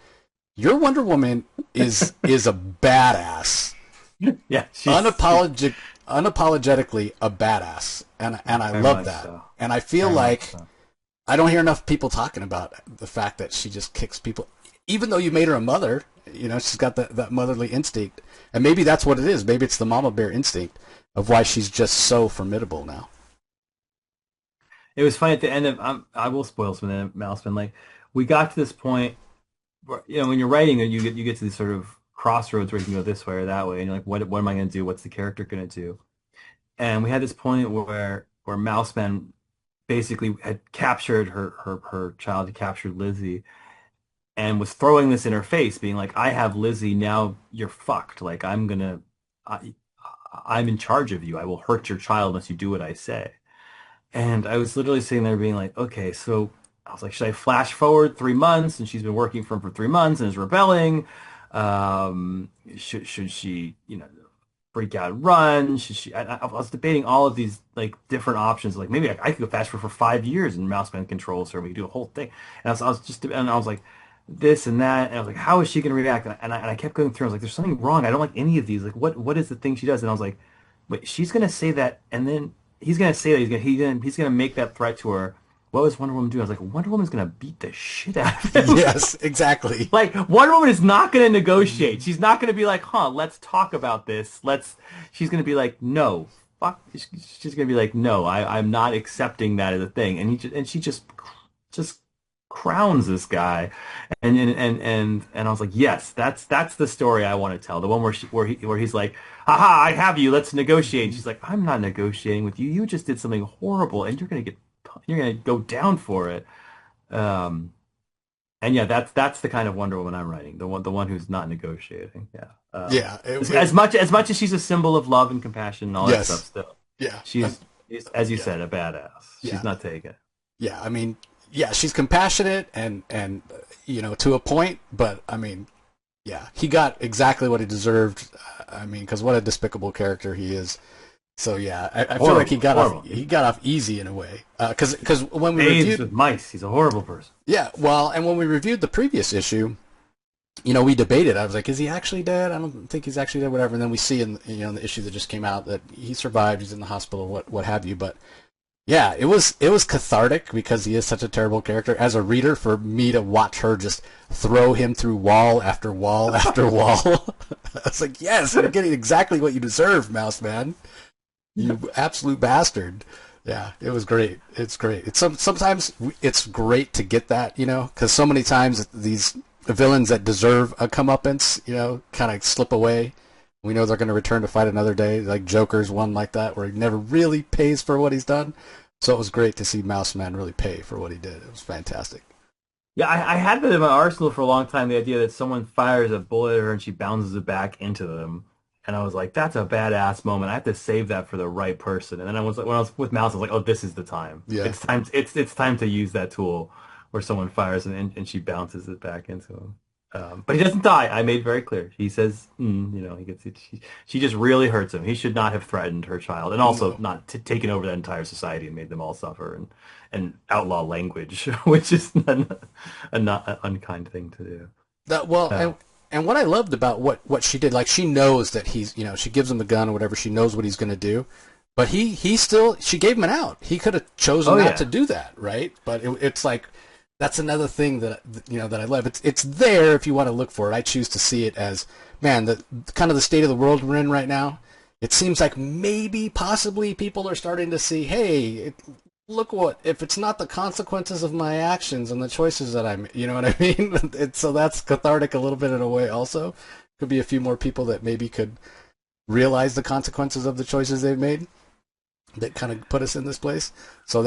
Your Wonder Woman is a badass, Yeah, she's unapologetically a badass, and I very love much that. so. And I feel Very much like so. I don't hear enough people talking about the fact that she just kicks people, even though you made her a mother. She's got that motherly instinct, and maybe that's what it is. Maybe it's the mama bear instinct of why she's just so formidable now. It was funny at the end of I will spoil some of the Mouseman. Like we got to this point where when you're writing you get to these sort of crossroads where you can go this way or that way, and you're like, what am I going to do? What's the character going to do? And we had this point where where Mouseman basically had captured her child, he captured Lizzie, and was throwing this in her face, being like, "I have Lizzie, now you're fucked. Like I, I'm in charge of you. I will hurt your child unless you do what I say." And I was literally sitting there being like, okay, so I was like, should I flash forward 3 months and she's been working for him for 3 months and is rebelling? Should she, freak out and run? Should she? I was debating all of these like different options. Like maybe I could go fast forward for 5 years and Mouseman controls her. We could do a whole thing. And I was like, this and that. And I was like, how is she going to react? And I kept going through. I was like, there's something wrong. I don't like any of these. Like, what is the thing she does? And I was like, wait, she's going to say that, and then he's going to say that he's going to make that threat to her. What was Wonder Woman doing? I was like, Wonder Woman's going to beat the shit out of him. Yes, exactly. Like, Wonder Woman is not going to negotiate. She's not going to be like, let's talk about this. She's going to be like, no, fuck. She's going to be like, no, I'm not accepting that as a thing. And she just crowns this guy. And I was like, yes, that's the story I want to tell. The one where he's like, haha, I have you. Let's negotiate. And she's like, I'm not negotiating with you. You just did something horrible and you're going to go down for it. And yeah, that's the kind of Wonder Woman I'm writing. The one who's not negotiating. Yeah. Yeah. As much as she's a symbol of love and compassion and all that stuff still. Yeah. She's as you said, a badass. She's not taken. Yeah, I mean, yeah, she's compassionate and to a point, but I mean, yeah, he got exactly what he deserved. I mean, because what a despicable character he is. So yeah, I feel like he got off easy in a way. Because when we reviewed with mice, he's a horrible person. Yeah, well, and when we reviewed the previous issue, we debated. I was like, is he actually dead? I don't think he's actually dead. Whatever. And then we see in the issue that just came out that he survived. He's in the hospital. What have you? But yeah, it was cathartic because he is such a terrible character. As a reader, for me to watch her just throw him through wall after wall after wall, I was like, yes, you're getting exactly what you deserve, Mouse Man. You absolute bastard. Yeah, it was great. It's great. Sometimes it's great to get that, because so many times these villains that deserve a comeuppance, kind of slip away. We know they're going to return to fight another day. Like Joker's one like that, where he never really pays for what he's done. So it was great to see Mouse Man really pay for what he did. It was fantastic. Yeah, I had that in my arsenal for a long time, the idea that someone fires a bullet at her and she bounces it back into them. And I was like, that's a badass moment. I have to save that for the right person. And then when I was with Mouse, I was like, oh, this is the time. Yeah. It's time to use that tool where someone fires and she bounces it back into him. But he doesn't die. I made very clear. He says, he gets it. She just really hurts him. He should not have threatened her child, and also not taken over that entire society and made them all suffer and outlaw language, which is not an unkind thing to do. And what I loved about what she did, like she knows that he's, she gives him a gun or whatever. She knows what he's going to do, but she gave him an out. He could have chosen not to do that, right? But it's like. That's another thing that that I love. It's there if you want to look for it. I choose to see it as, man, the kind of the state of the world we're in right now. It seems like maybe, possibly, people are starting to see, hey, look if it's not the consequences of my actions and the choices that I'm, you know what I mean? So that's cathartic a little bit in a way. Also, could be a few more people that maybe could realize the consequences of the choices they've made. That kind of put us in this place. So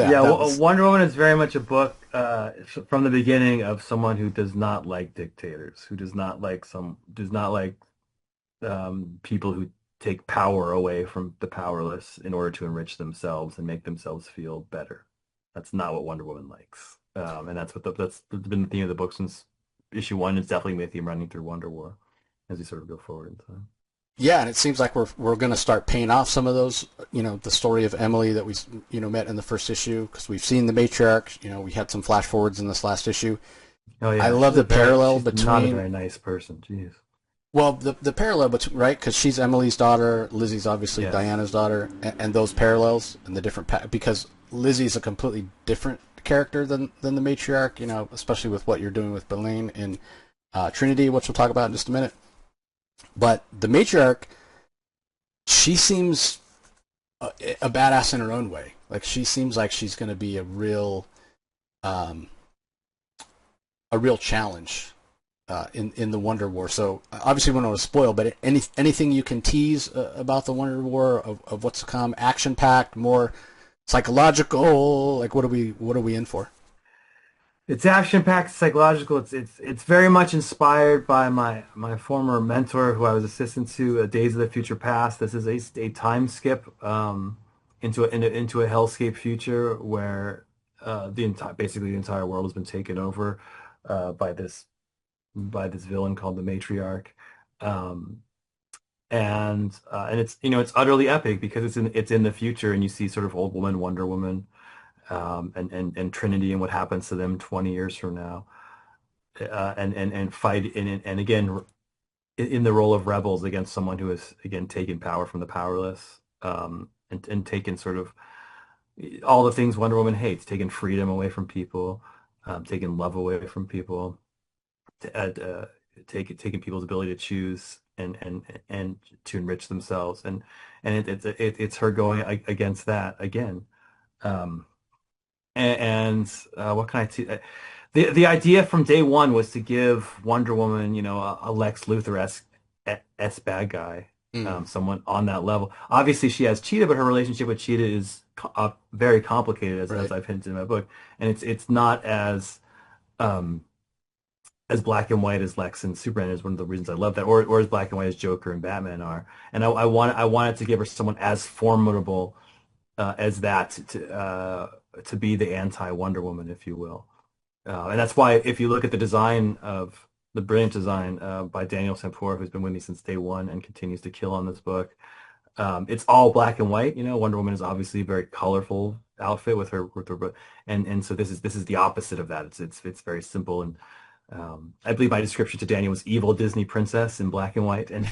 Wonder Woman is very much a book from the beginning of someone who does not like dictators, who does not like people who take power away from the powerless in order to enrich themselves and make themselves feel better. That's not what Wonder Woman likes, and that's been the theme of the book since issue 1. It's definitely been a theme running through Wonder War as we sort of go forward in time. Yeah, and it seems like we're going to start paying off some of those, the story of Emily that we, met in the first issue, because we've seen the Matriarch, we had some flash forwards in this last issue. Oh yeah, I love the parallel between. Not a very nice person, jeez. Well, the parallel between, right, because she's Emily's daughter, Lizzie's obviously Diana's daughter, and those parallels and the different because Lizzie's a completely different character than the Matriarch, especially with what you're doing with Belaine in Trinity, which we'll talk about in just a minute. But the Matriarch, she seems a badass in her own way. Like she seems like she's going to be a real challenge in the Wonder War. So obviously we don't want to spoil, but anything you can tease about the Wonder War of what's to come, action packed, more psychological? Like, what are we in for? It's action-packed, psychological. It's very much inspired by my former mentor, who I was assistant to, Days of the Future Past. This is a time skip into a hellscape future where the entire basically the entire world has been taken over by this villain called the Matriarch. Um, and it's it's utterly epic because it's in the future, and you see sort of old woman Wonder Woman, and Trinity and what happens to them 20 years from now, and fight and again in the role of rebels against someone who has again taken power from the powerless, and taken sort of all the things Wonder Woman hates, taking freedom away from people, taking love away from people, uh, taking people's ability to choose and to enrich themselves, and it's her going against that again. Um, and what can I the idea from day one was to give Wonder Woman, a Lex Luthor-esque bad guy, Mm, someone on that level. Obviously, she has Cheetah, but her relationship with Cheetah is very complicated, as right. I've hinted in my book, and it's not um, as black and white as Lex and Superman is one of the reasons I love that, or as black and white as Joker and Batman are. And I wanted to give her someone as formidable as that to be the anti Wonder Woman, if you will. And that's why if you look at the design of the brilliant design by Daniel Sampour, who's been with me since day one and continues to kill on this book, it's all black and white. Wonder Woman is obviously a very colorful outfit with her, and so this is the opposite of that. It's very simple, and I believe my description to Daniel was evil Disney princess in black and white, and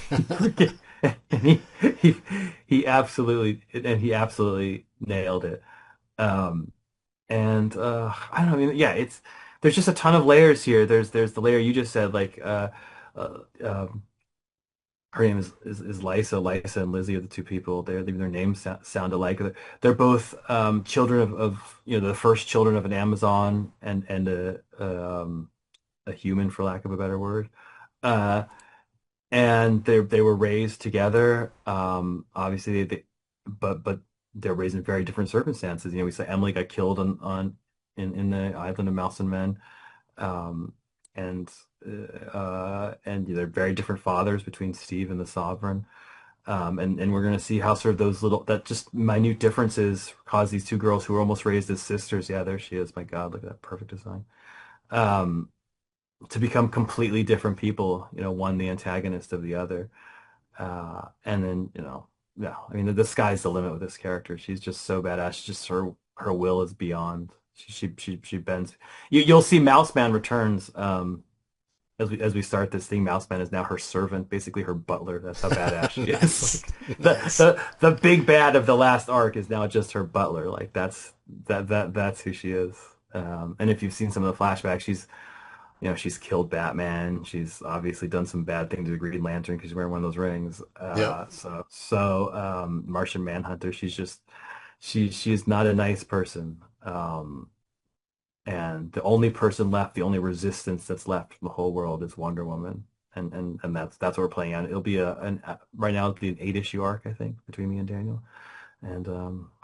and he he absolutely nailed it. Um, and I don't know. I mean, yeah, there's just a ton of layers here. There's the layer you just said, like uh, um, her name is Lysa. Lysa and Lizzie are the two people. Their names sound alike. They're both children of the first children of an Amazon and a human, for lack of a better word. Uh, and they were raised together. Obviously, but they're raised in very different circumstances. We saw Emily got killed in the island of Mouse and Men, um, and they're very different fathers between Steve and the Sovereign. And we're going to see how sort of those that just minute differences cause these two girls who were almost raised as sisters. Yeah, there she is. My God, look at that perfect design. Um, to become completely different people, one the antagonist of the other. And then, yeah, I mean, the sky's the limit with this character. She's just so badass. Just her will is beyond. She bends. You'll see Mouseman returns as we start this thing. Mouseman is now her servant, basically her butler. That's how badass she is. Nice. Like Nice. the big bad of the last arc is now just her butler. Like that's who she is. And if you've seen some of the flashbacks, she's killed Batman. She's obviously done some bad things to Green Lantern because she's wearing one of those rings. Yep. Martian Manhunter. She's not a nice person. And the only person left, the only resistance that's left from the whole world is Wonder Woman. And that's what we're playing on. It'll be right now it'll be an 8-issue arc, I think, between me and Daniel. And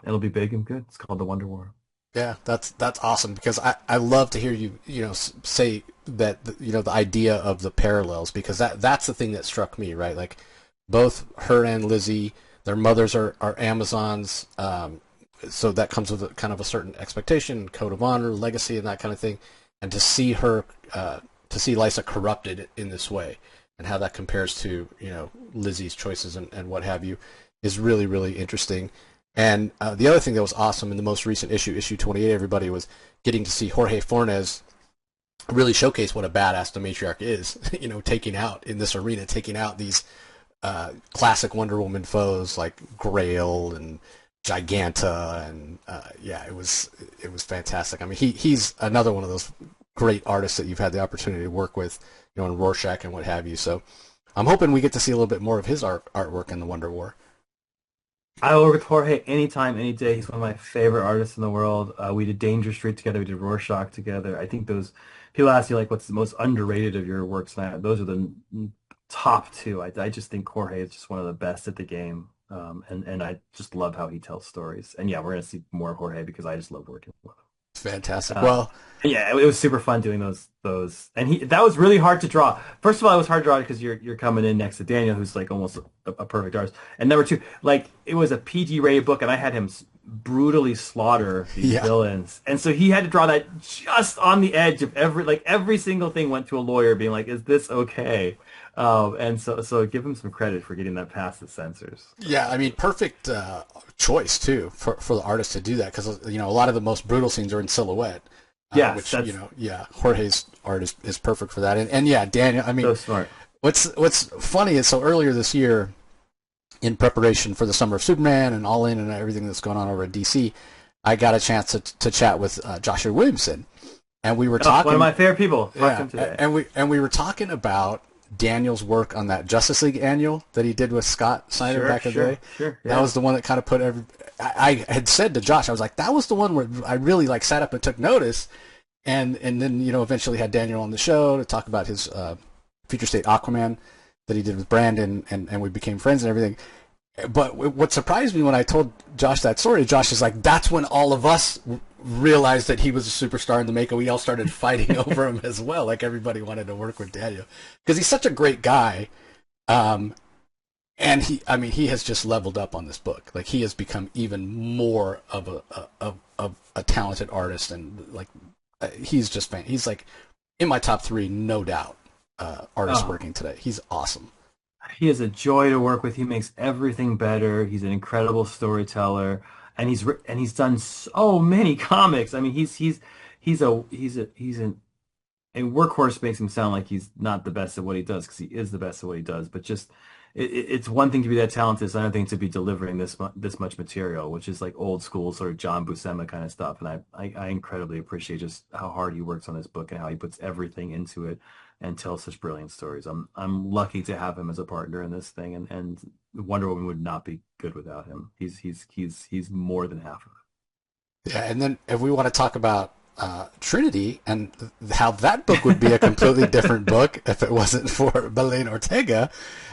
it'll be big and good. It's called the Wonder War. Yeah, that's awesome because I love to hear you say that the idea of the parallels because that's the thing that struck me, right? Like both her and Lizzie, their mothers are Amazons, so that comes with kind of a certain expectation, code of honor, legacy, and that kind of thing. And to see Lysa corrupted in this way and how that compares to Lizzie's choices and what have you is really really interesting. And the other thing that was awesome in the most recent issue 28, everybody was getting to see Jorge Fornes really showcase what a badass the Matriarch is, taking out in this arena, taking out these classic Wonder Woman foes like Grail and Giganta, and yeah, it was fantastic. I mean, he's another one of those great artists that you've had the opportunity to work with, in Rorschach and what have you. So I'm hoping we get to see a little bit more of his artwork in the Wonder War. I will work with Jorge anytime, any day. He's one of my favorite artists in the world. We did Danger Street together. We did Rorschach together. I think those people ask you like, what's the most underrated of your works? And those are the top two. I just think Jorge is just one of the best at the game. and I just love how he tells stories. And yeah, we're gonna see more of Jorge because I just love working with him. Fantastic. Uh, Well, yeah, it was super fun doing those, and he that was really hard to draw. First of all, it was hard to draw because you're coming in next to Daniel, who's like almost a perfect artist. And number two, like it was a PG rated book, and I had him brutally slaughter these yeah. villains, and so he had to draw that just on the edge of every single thing went to a lawyer being like, "Is this okay?" And so give him some credit for getting that past the censors. Yeah, I mean, perfect choice too for the artist to do that because a lot of the most brutal scenes are in silhouette, Yes, which that's yeah, Jorge's art is perfect for that. And yeah, Daniel. I mean, so smart. what's funny is so earlier this year, in preparation for the Summer of Superman and All In and everything that's going on over at DC, I got a chance to chat with Joshua Williamson, and we were Oh, talking. one of my favorite people. Talked to Yeah, him today. and we were talking about Daniel's work on that Justice League annual that he did with Scott Snyder Sure, back in the sure, day. sure. That Yeah. was the one that kind of put every. I had said to Josh, I was like, that was the one where I really like sat up and took notice, and then eventually had Daniel on the show to talk about his Future State Aquaman that he did with Brandon, and we became friends and everything. But what surprised me when I told Josh that story, Josh is like, that's when all of us realized that he was a superstar in the making. We all started fighting over him as well. Like everybody wanted to work with Daniel because he's such a great guy. Um, and he has just leveled up on this book. Like he has become even more of a talented artist, and like he's just he's like in my top three, no doubt. Artists Oh, working today. He's awesome. he is a joy to work with. He makes everything better. He's an incredible storyteller, and he's done so many comics. I mean, he's an a workhorse makes him sound like he's not the best at what he does because he is the best at what he does. But just it's one thing to be that talented, it's another thing to be delivering this much material, which is like old school sort of John Buscema kind of stuff. And I incredibly appreciate just how hard he works on this book and how he puts everything into it and tells such brilliant stories. I'm lucky to have him as a partner in this thing, and Wonder Woman would not be good without him. He's more than half of Yeah, and then if we want to talk about Trinity and how that book would be a completely different book if it wasn't for Belen Ortega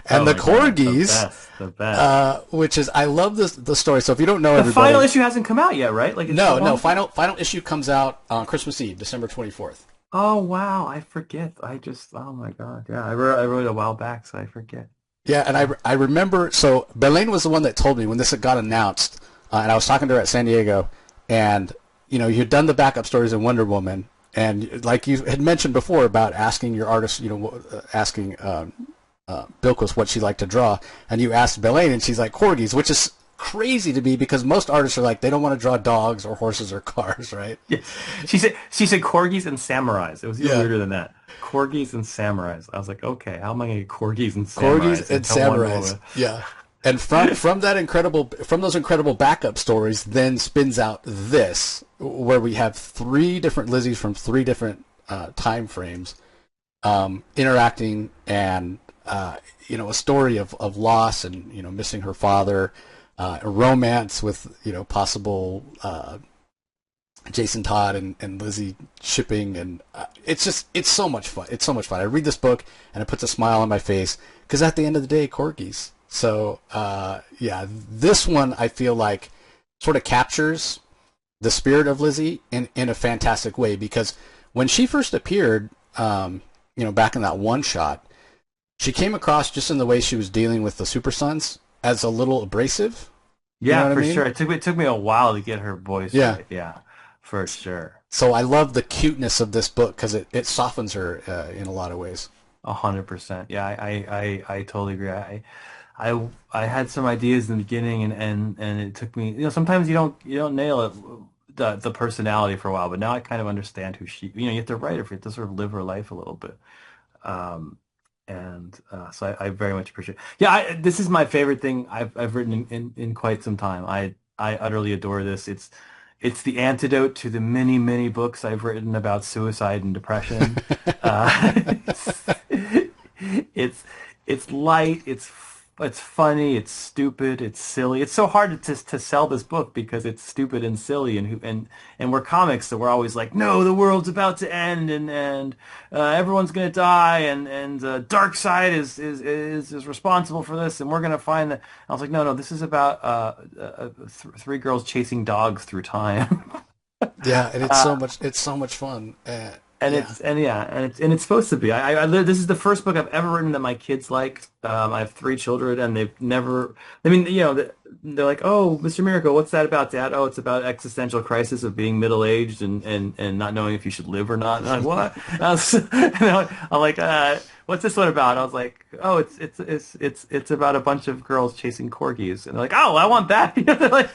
it. and Oh the my God, the Corgis, best, the best. which is I love the story. So if you don't know The final everybody, issue hasn't come out yet, right? Like it's no, still no, on? final issue comes out on Christmas Eve, December 24th. Oh wow, I forget. Oh my God. Yeah, I wrote it a while back, so I forget. Yeah, and I remember, so Belen was the one that told me when this got announced, and I was talking to her at San Diego, and you'd done the backup stories in Wonder Woman, and like you had mentioned before about asking your artist, asking Bilquis what she liked to draw, and you asked Belen, and she's like corgis, which is crazy to me because most artists are like they don't want to draw dogs or horses or cars, right? Yeah. She said corgis and samurais. It was even Yeah, weirder than that. Corgis and samurais. I was like, okay, how am I gonna get corgis and corgis samurais and into Wonder samurais. Woman? Yeah. And from those incredible backup stories, then spins out this, where we have three different Lizzies from three different time frames, interacting, and a story of loss and missing her father, a romance with possible Jason Todd and Lizzie shipping, and it's so much fun. It's so much fun. I read this book and it puts a smile on my face because at the end of the day, corgis. So yeah, this one I feel like sort of captures the spirit of Lizzie in a fantastic way because when she first appeared, back in that one shot, she came across just in the way she was dealing with the Super Sons as a little abrasive. You know Yeah, what I for mean? sure. It took me a while to get her voice Yeah. right. Yeah, for sure. So I love the cuteness of this book because it softens her in a lot of ways. 100%. Yeah, I totally agree. I had some ideas in the beginning and it took me, sometimes you don't nail it the personality for a while, but now I kind of understand who you have to write her, you have to sort of live her life a little bit. Um, and so I very much appreciate. Yeah, this is my favorite thing I've written in quite some time. I utterly adore this. It's the antidote to the many, many books I've written about suicide and depression. Uh, it's it's light. It's it's funny, it's stupid, it's silly. It's so hard to sell this book because it's stupid and silly, and we're comics, so we're always like, no, the world's about to end, and everyone's gonna die, and dark side is responsible for this, and we're gonna find that. I was like, no, no, this is about three girls chasing dogs through time. Yeah, and it's so much fun. And Yeah. it's and yeah, and it's supposed to be. This is the first book I've ever written that my kids liked. I have three children, and they've never. I mean, they're like, "Oh, Mr. Miracle, what's that about, Dad?" "Oh, it's about existential crisis of being middle aged and not knowing if you should live or not." And I'm like, "What?" I'm like, "What's this one about?" I was like, "Oh, it's about a bunch of girls chasing corgis." And they're like, "Oh, I want that." They're like,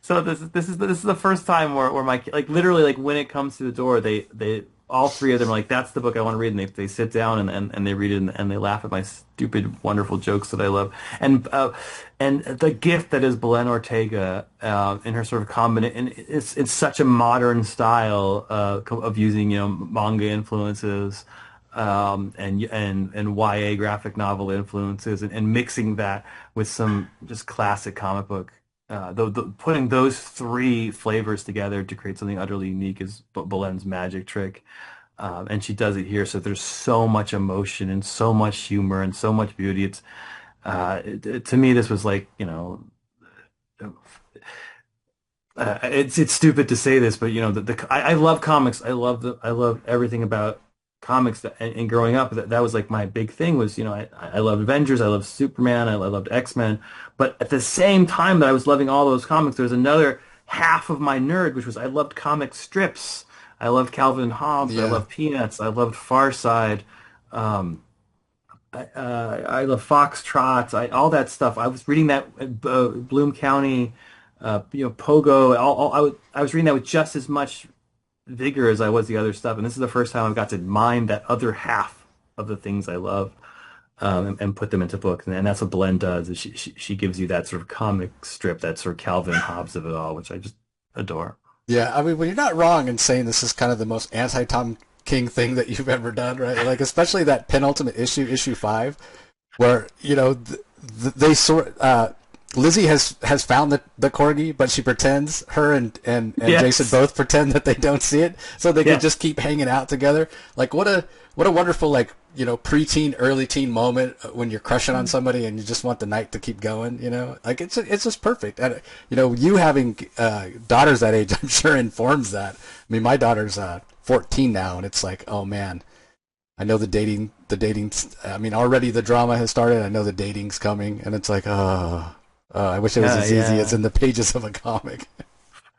so this is the first time where my like literally like when it comes to the door they all three of them are like, that's the book I want to read, and they sit down and they read it, and they laugh at my stupid wonderful jokes that I love, and the gift that is Belen Ortega in her sort of combination, and it's such a modern style of using manga influences and YA graphic novel influences, and mixing that with some just classic comic book. Putting those three flavors together to create something utterly unique is Belen's magic trick. And she does it here. So there's so much emotion and so much humor and so much beauty. To me, this was like, it's stupid to say this, but I love comics. I love everything about comics and growing up, that was like my big thing was, I loved Avengers, I loved Superman, I loved X-Men, but at the same time that I was loving all those comics, there was another half of my nerd, which was I loved comic strips. I loved Calvin and Hobbes, I Yeah. loved Peanuts, I loved Farside, um, I love Foxtrot, all that stuff. I was reading that Bloom County, Pogo. I was reading that with just as much vigor as I was the other stuff, and this is the first time I've got to mine that other half of the things I love, and put them into books. And that's what Belen does. Is she gives you that sort of comic strip, that sort of Calvin and Hobbes of it all, which I just adore. Yeah, I mean, well, you're not wrong in saying this is kind of the most anti-Tom King thing that you've ever done, right? Like, especially that penultimate issue, issue 5, where they sort Lizzie has found the corgi, but she pretends and Jason Yes, both pretend that they don't see it, so they can just yes. keep hanging out together. Like what a wonderful like preteen early teen moment when you're crushing on somebody and you just want the night to keep going. Like it's just perfect. And you having daughters that age, I'm sure informs that. I mean, my daughter's 14 now, and it's like, oh man, I know the dating. I mean, already the drama has started. I know the dating's coming, and it's like, I wish it was Yeah, as easy yeah. as in the pages of a comic.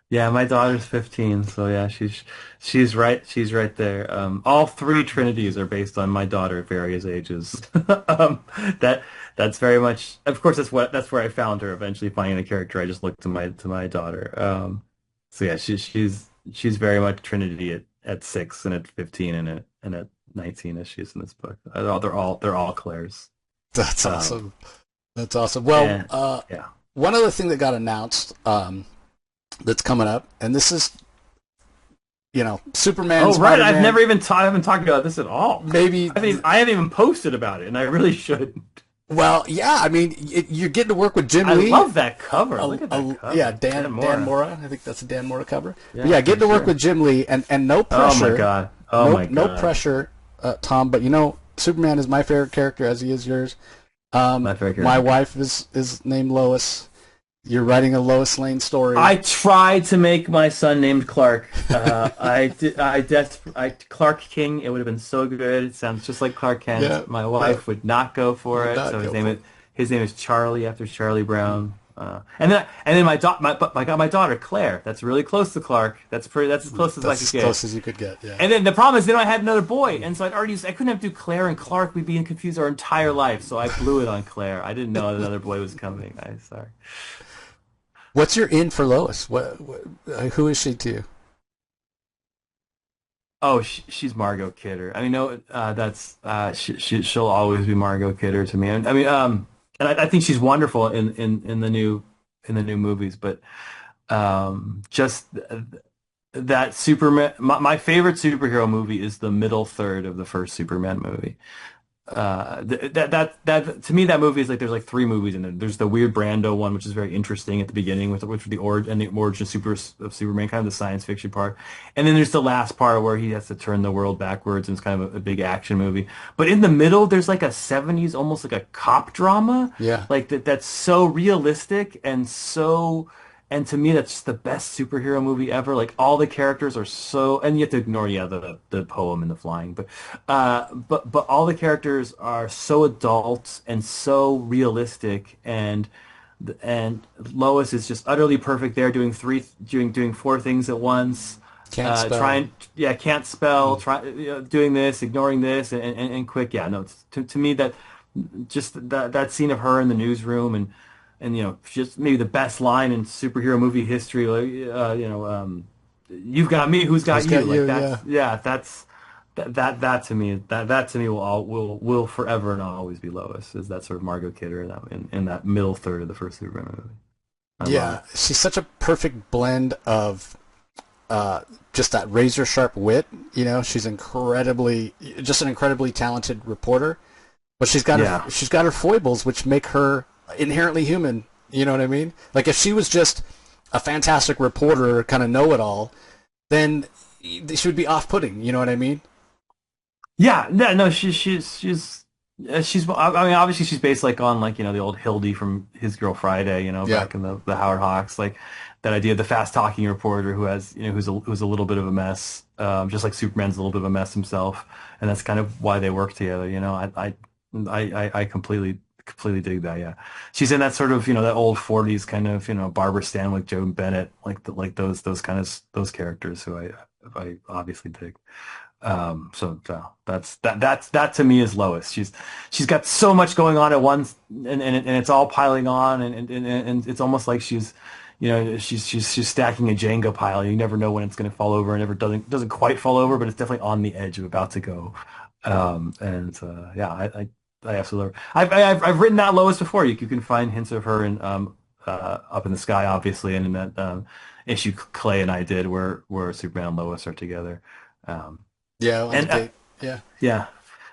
Yeah, my daughter's 15, so yeah, she's right there. All three Trinities are based on my daughter at various ages. Um, that that's very much, of course, that's where I found her. Eventually, finding the character, I just looked to my daughter. So yeah, she's very much Trinity at 6 and at 15 and at 19 as she is in this book. They're all Claire's. That's Um, awesome. That's awesome. Well, and yeah. one other thing that got announced that's coming up, and this is Superman, Oh, right. Spider I've Man, never even I haven't talked about this at all. maybe. I haven't even posted about it, and I really should. Well, yeah. I mean, you're getting to work with Jim I Lee. love that cover. Look at that Yeah, cover. Dan Dan Mora. Mora. I think that's a Dan Mora cover. But Yeah, yeah, for getting to work sure. with Jim Lee, and no Oh my pressure, God. Oh my no God. pressure, Tom. But Superman is my favorite character, as he is yours. My favorite My character. wife is named Lois. You're writing a Lois Lane story. I tried to make my son named Clark. I did. Clark King. It would have been so good. It sounds just like Clark Yeah, Kent. My yeah. wife would not go for Would it. not So his go name for is it. his name is Charlie after Charlie Brown. And then I got my daughter Claire. That's really close to Clark. That's as close as I That's could as get. close as you could get. Yeah. And then the problem is then I had another boy, and so I couldn't have to do Claire and Clark. We'd be confused our entire life. So I blew it on Claire. I didn't know another boy was coming. I sorry. What's your in for Lois? Who is she to you? Oh, she's Margot Kidder. I mean, no, that's she'll always be Margot Kidder to me. And I think she's wonderful in the new movies. But just that Superman. My favorite superhero movie is the middle third of the first Superman movie. That to me that movie is like there's like three movies in it. There's the weird Brando one, which is very interesting at the beginning with which the origin of Superman, kind of the science fiction part, and then there's the last part where he has to turn the world backwards, and it's kind of a big action movie. But in the middle, there's like a '70s, almost like a cop drama, Yeah. like that's so realistic and so. And to me, that's just the best superhero movie ever. Like all the characters are so, and you have to ignore, yeah, the poem and the flying, but all the characters are so adult and so realistic, and Lois is just utterly perfect there, doing four things at once, Can't spell. trying, yeah, can't spell, Mm. try, doing this, ignoring this, and quick, yeah, no, to me that just that scene of her in the newsroom and just maybe the best line in superhero movie history, like you've got me, who's Who's got you, got like you? that's Yeah. yeah, that's that to me that to me will forever and always be Lois, is that sort of Margot Kidder in that middle third of the first Superman movie. I love Yeah. it. She's such a perfect blend of uh, just that razor sharp wit. She's just an incredibly talented reporter, but Yeah. she's got her foibles, which make her inherently human. You know what I mean? Like if she was just a fantastic reporter, kind of know it all, then she would be off putting. You know what I mean? Yeah, no, I mean, obviously she's based like on like the old Hildy from His Girl Friday, Yeah. back in the Howard Hawks, like that idea of the fast talking reporter who has who's a little bit of a mess, just like Superman's a little bit of a mess himself, and that's kind of why they work together. I completely dig that. Yeah, she's in that sort of that old '40s kind of Barbara Stanwyck, Joan Bennett, like those kind of those characters who I obviously dig. That to me is Lois. She's got so much going on at once, and it's all piling on, and it's almost like she's stacking a Jenga pile. You never know when it's going to fall over, and never doesn't quite fall over, but it's definitely on the edge of about to go. And yeah, I absolutely love her. I've written that Lois before. You can find hints of her in Up in the Sky, obviously, and in that issue Clay and I did where Superman and Lois are together. Um, Yeah. On the and date. Yeah. yeah,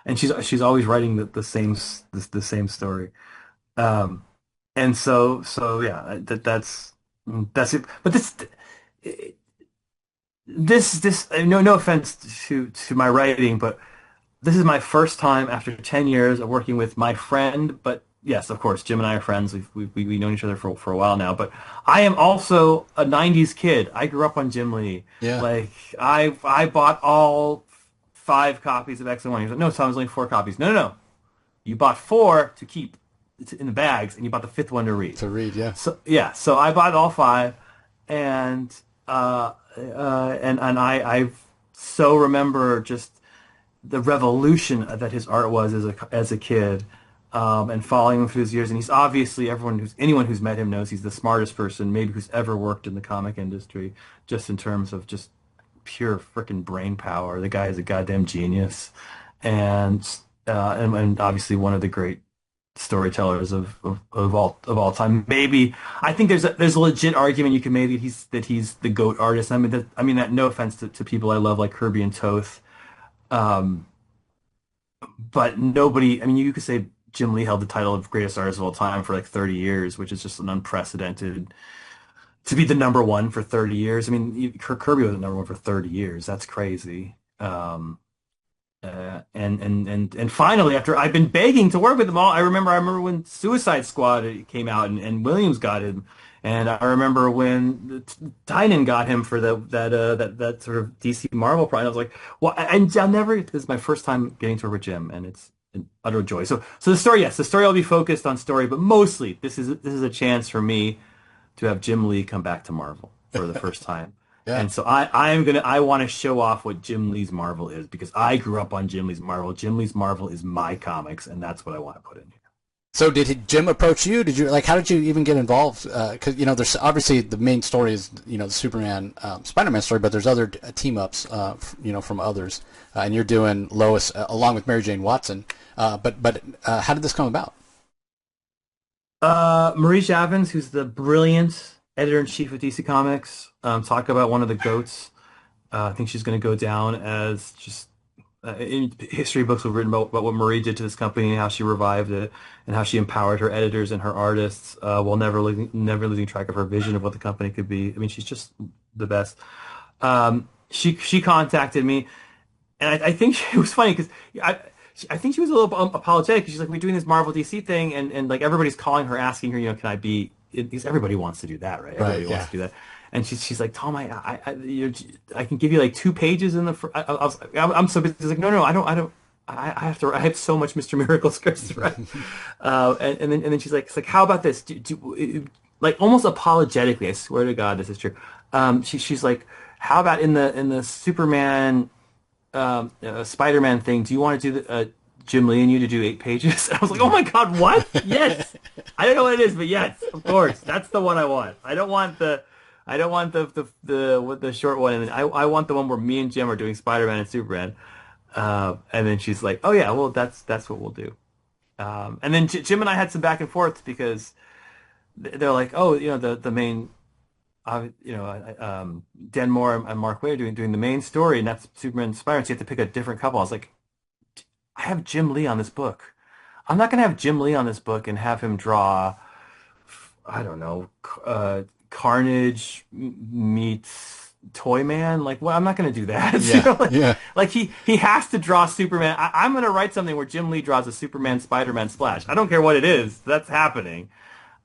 and she's always writing the same story. Um, and so yeah, that's it. But this no offense to my writing, but this is my first time after 10 years of working with my friend. But yes, of course, Jim and I are friends. We've known each other for a while now. But I am also a 90s kid. I grew up on Jim Lee. Yeah. Like I bought all five copies of X and Y. He was like, no, Tom, there's only four copies. No, no, no. You bought four to keep in the bags, and you bought the fifth one to read. To read. Yeah. So yeah, so I bought all five, and and I so remember just the revolution that his art was as a kid, and following him through his years. And he's obviously anyone who's met him knows he's the smartest person maybe who's ever worked in the comic industry, just in terms of just pure freaking brain power. The guy is a goddamn genius, and and obviously one of the great storytellers of all time. Maybe I think there's a legit argument you can make that he's the GOAT artist. I mean that no offense to people I love like Kirby and Toth. Um, but nobody, I mean, you could say Jim Lee held the title of greatest artist of all time for like 30 years, which is just an unprecedented to be the number one for 30 years. I mean, Kirby was the number one for 30 years. That's crazy. And finally, after I've been begging to work with them all, I remember when Suicide Squad came out and Williams got him, and I remember when Tynan got him for that sort of DC Marvel project. I was like, well, and I'll never. This is my first time getting to work with Jim, and it's an utter joy. So the story, yes, the story will be focused on story, but mostly this is a chance for me to have Jim Lee come back to Marvel for the first time. Yeah. And so I want to show off what Jim Lee's Marvel is because I grew up on Jim Lee's Marvel. Jim Lee's Marvel is my comics, and that's what I want to put in here. So Jim approach you? Did you like? How did you even get involved? Because there's obviously the main story is the Superman, Spider-Man story, but there's other team ups, from others, and you're doing Lois along with Mary Jane Watson. But how did this come about? Marie Javins, who's the brilliant editor-in-chief of DC Comics, talk about one of the goats. I think she's going to go down as just in history books were written about what Marie did to this company and how she revived it and how she empowered her editors and her artists while never losing track of her vision of what the company could be. I mean, she's just the best. She contacted me, and I think it was funny because I think she was a little apologetic because she's like, we're doing this Marvel DC thing, and like everybody's calling her asking her, can I be? Because everybody wants to do that, right? Right. Everybody wants Yeah. to do that. And she's like, Tom, I can give you like 2 pages in the. I'm so busy. She's like, no, I have so much Mr. Miracle scripts to write. And then she's like, it's like, how about this? Like almost apologetically, I swear to God, this is true. She's like, how about in the Superman, Spider-Man thing? Do you want to do Jim Lee and you to do 8 pages? And I was like, oh my God, what? Yes. I don't know what it is, but yes, of course, that's the one I want. I don't want the short one, and I want the one where me and Jim are doing Spider-Man and Superman. And then she's like, "Oh yeah, well that's what we'll do." And then Jim and I had some back and forth because they're like, "Oh, the main, Dan Moore and Mark Waid are doing the main story, and that's Superman and Spider-Man. So you have to pick a different couple." I was like, "I have Jim Lee on this book. I'm not gonna have Jim Lee on this book and have him draw, I don't know, Carnage meets Toyman. Like, well, I'm not going to do that. Yeah. Yeah. Like he has to draw Superman. I'm going to write something where Jim Lee draws a Superman Spider-Man splash. I don't care what it is. That's happening.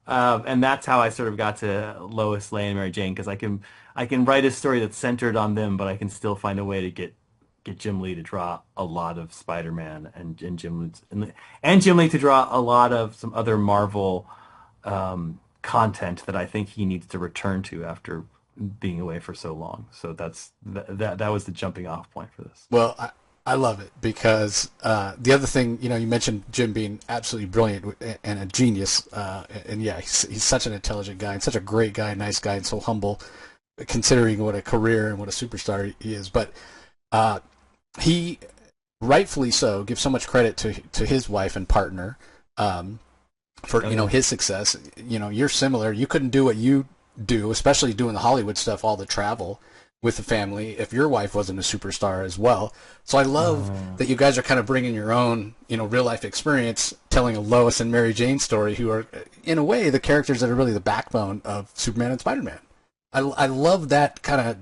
And that's how I sort of got to Lois Lane and Mary Jane, because I can write a story that's centered on them, but I can still find a way to get Jim Lee to draw a lot of Spider-Man and Jim Lee to draw a lot of some other Marvel content that I think he needs to return to after being away for so long. So that was the jumping off point for this. Well, I love it because the other thing, you mentioned Jim being absolutely brilliant and a genius, and yeah, he's such an intelligent guy and such a great guy, nice guy, and so humble, considering what a career and what a superstar he is. But he, rightfully so, gives so much credit to his wife and partner for his success. You're similar. You couldn't do what you do, especially doing the Hollywood stuff, all the travel with the family, if your wife wasn't a superstar as well. So I love that you guys are kind of bringing your own, real life experience, telling a Lois and Mary Jane story, who are, in a way, the characters that are really the backbone of Superman and Spider-Man. I love that kind of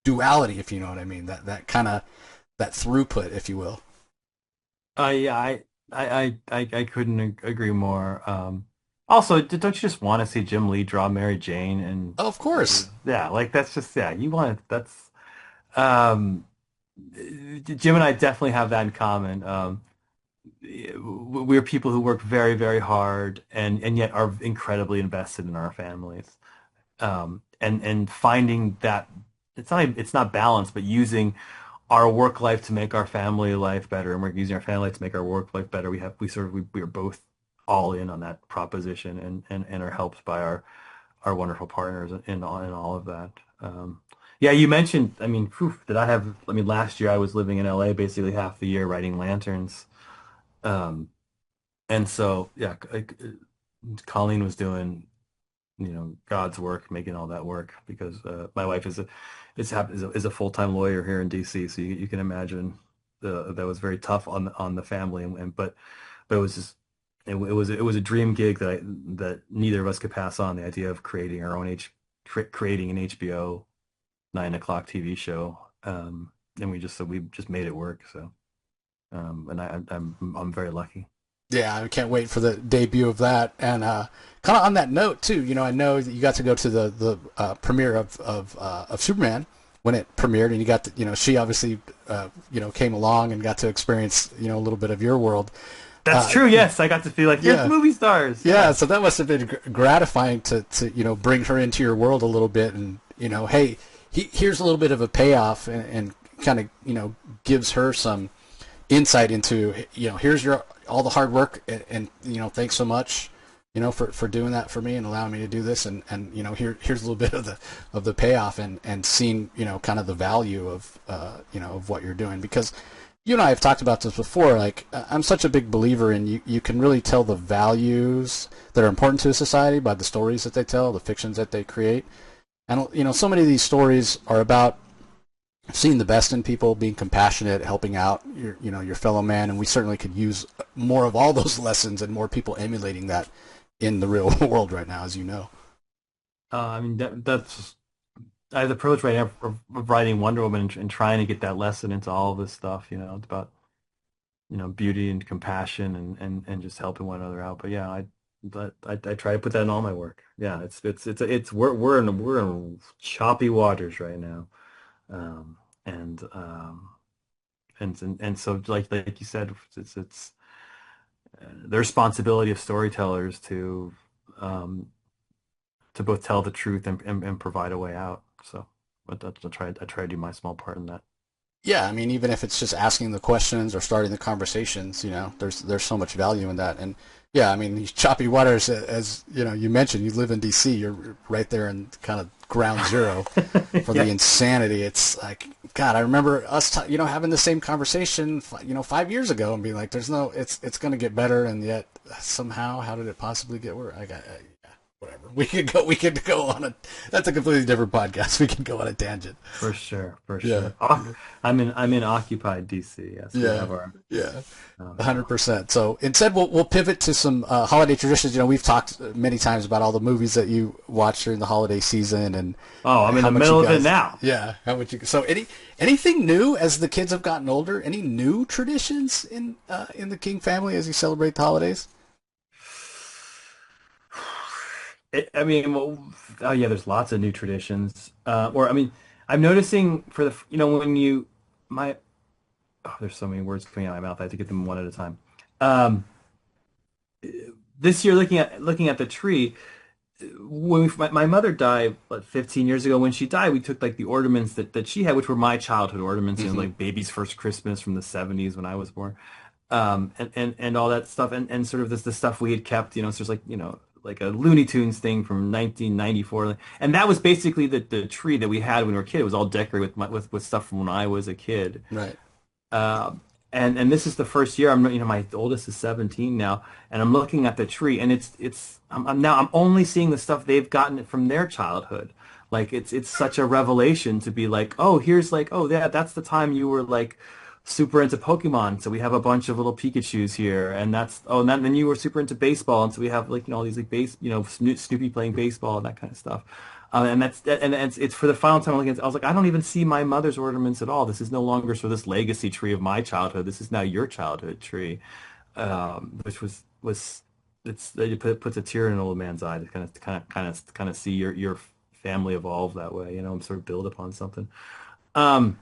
duality, if you know what I mean, that kind of, that throughput, if you will. Yeah, I couldn't agree more. Also, don't you just want to see Jim Lee draw Mary Jane? And Oh, of course. yeah, like that's just, yeah, you want it. That's Jim and I definitely have that in common. We're people who work very, very hard and yet are incredibly invested in our families. And finding that it's not balance, but using our work life to make our family life better, and we're using our family life to make our work life better. We are both all in on that proposition, and are helped by our wonderful partners in all of that. Yeah, you mentioned, I mean, last year I was living in LA basically half the year writing lanterns. And so, yeah, Colleen was doing, God's work, making all that work, because my wife is a full-time lawyer here in DC, so you can imagine that was very tough on the family, but it was just it was a dream gig that neither of us could pass on. The idea of creating our own creating an HBO 9 o'clock TV show, and we just made it work. So, and I'm very lucky. Yeah, I can't wait for the debut of that. And kind of on that note too, I know that you got to go to the premiere of Superman when it premiered, and you got to, she obviously came along and got to experience a little bit of your world. That's true. Yes, I got to feel like, here's movie stars. Yeah, so that must have been gratifying to bring her into your world a little bit, and hey, here's a little bit of a payoff, and kind of gives her some insight into here's all the hard work, and thanks so much for doing that for me and allowing me to do this, and here's a little bit of the payoff, and seeing kind of the value of of what you're doing, because you and I have talked about this before. Like, I'm such a big believer in you can really tell the values that are important to a society by the stories that they tell, the fictions that they create. And so many of these stories are about seeing the best in people, being compassionate, helping out your fellow man, and we certainly could use more of all those lessons and more people emulating that in the real world right now, as you know. I mean, that's I have the approach right now of writing Wonder Woman and trying to get that lesson into all of this stuff. It's about beauty and compassion and just helping one another out. But yeah, I try to put that in all my work. Yeah, it's we're in choppy waters right now, um, and so like you said, it's the responsibility of storytellers um, to both tell the truth and provide a way out. So, but I try to do my small part in that. Yeah, I mean, even if it's just asking the questions or starting the conversations, there's so much value in that. And yeah, I mean, these choppy waters, as you mentioned, you live in D.C., you're right there in kind of ground zero for Yeah, the insanity. It's like, God, I remember us, having the same conversation, 5 years ago, and being like, "There's no, it's going to get better," and yet somehow, how did it possibly get worse? Yeah, whatever. We could go on a. That's a completely different podcast. We could go on a tangent. for sure, for Yeah. sure. I'm in occupied DC. Yes, we Yeah, have our yeah, um, 100%. So instead, we'll pivot to some holiday traditions. We've talked many times about all the movies that you watch during the holiday season and oh, I'm in how the much you middle of it guys, now. yeah, how much you. So anything new as the kids have gotten older? Any new traditions in the King family as you celebrate the holidays? I mean, well, oh yeah, there's lots of new traditions. Or I mean, I'm noticing for when my there's so many words coming out of my mouth. I have to get them one at a time. Um, this year, looking at the tree, my mother died 15 years ago. When she died, we took like the ornaments that she had, which were my childhood ornaments, Hmm. like baby's first Christmas from the 70s when I was born, and all that stuff, and sort of the stuff we had kept, so there's like a Looney Tunes thing from 1994, and that was basically the tree that we had when we were a kid. It was all decorated with stuff from when I was a kid. Right. Um, and this is the first year my oldest is 17 now, and I'm looking at the tree, and I'm only seeing the stuff they've gotten from their childhood. Like it's such a revelation to be like, oh, here's like, oh yeah, that's the time you were like super into Pokemon, so we have a bunch of little Pikachus here, and then you were super into baseball, and so we have like all these like Snoopy playing baseball and that kind of stuff. And it's for the final time I'm looking at it, I was like, I don't even see my mother's ornaments at all. This is no longer sort of this legacy tree of my childhood. This is now your childhood tree, which was it puts a tear in an old man's eye to kind of see your family evolve that way, and sort of build upon something. Um,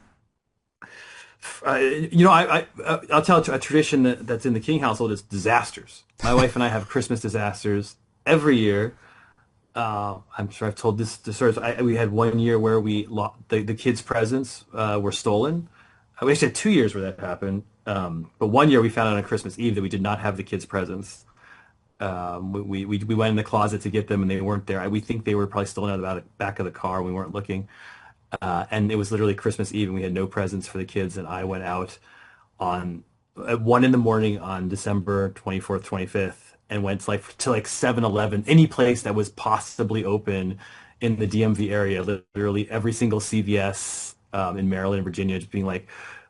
I'll tell a tradition that's in the King household is disasters. My wife and I have Christmas disasters every year. I'm sure I've told this story. We had one year where the kids' presents were stolen. We actually had 2 years where that happened. But one year we found out on Christmas Eve that we did not have the kids' presents. We went in the closet to get them and they weren't there. We think they were probably stolen out of the back of the car. We weren't looking. And it was literally Christmas Eve and we had no presents for the kids. And I went out on at 1 in the morning on December 24th, 25th, and went to 7-Eleven, any place that was possibly open in the DMV area, literally every single CVS in Maryland and Virginia, just being like,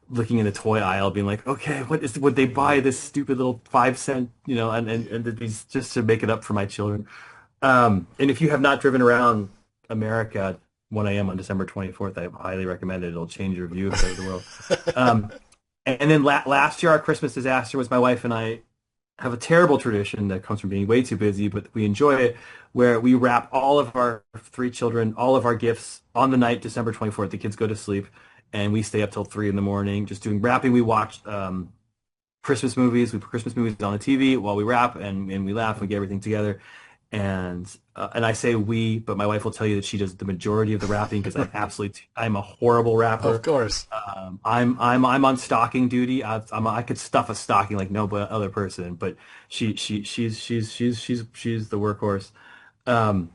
looking in the toy aisle, being like, okay, would they buy this stupid little 5 cent, and these just to make it up for my children. And if you have not driven around America at 1 a.m. on December 24th, I highly recommend it. It'll change your view of the world. Um, and then last year, our Christmas disaster was my wife and I have a terrible tradition that comes from being way too busy, but we enjoy it, where we wrap all of our three children, all of our gifts on the night, December 24th. The kids go to sleep, and we stay up till 3 in the morning just doing wrapping. We watch Christmas movies. We put Christmas movies on the TV while we wrap, and we laugh and we get everything together. And I say we, but my wife will tell you that she does the majority of the wrapping because I'm a horrible Of rapper. course. I'm on stocking duty. I could stuff a stocking like no other person, but she's the workhorse. Um,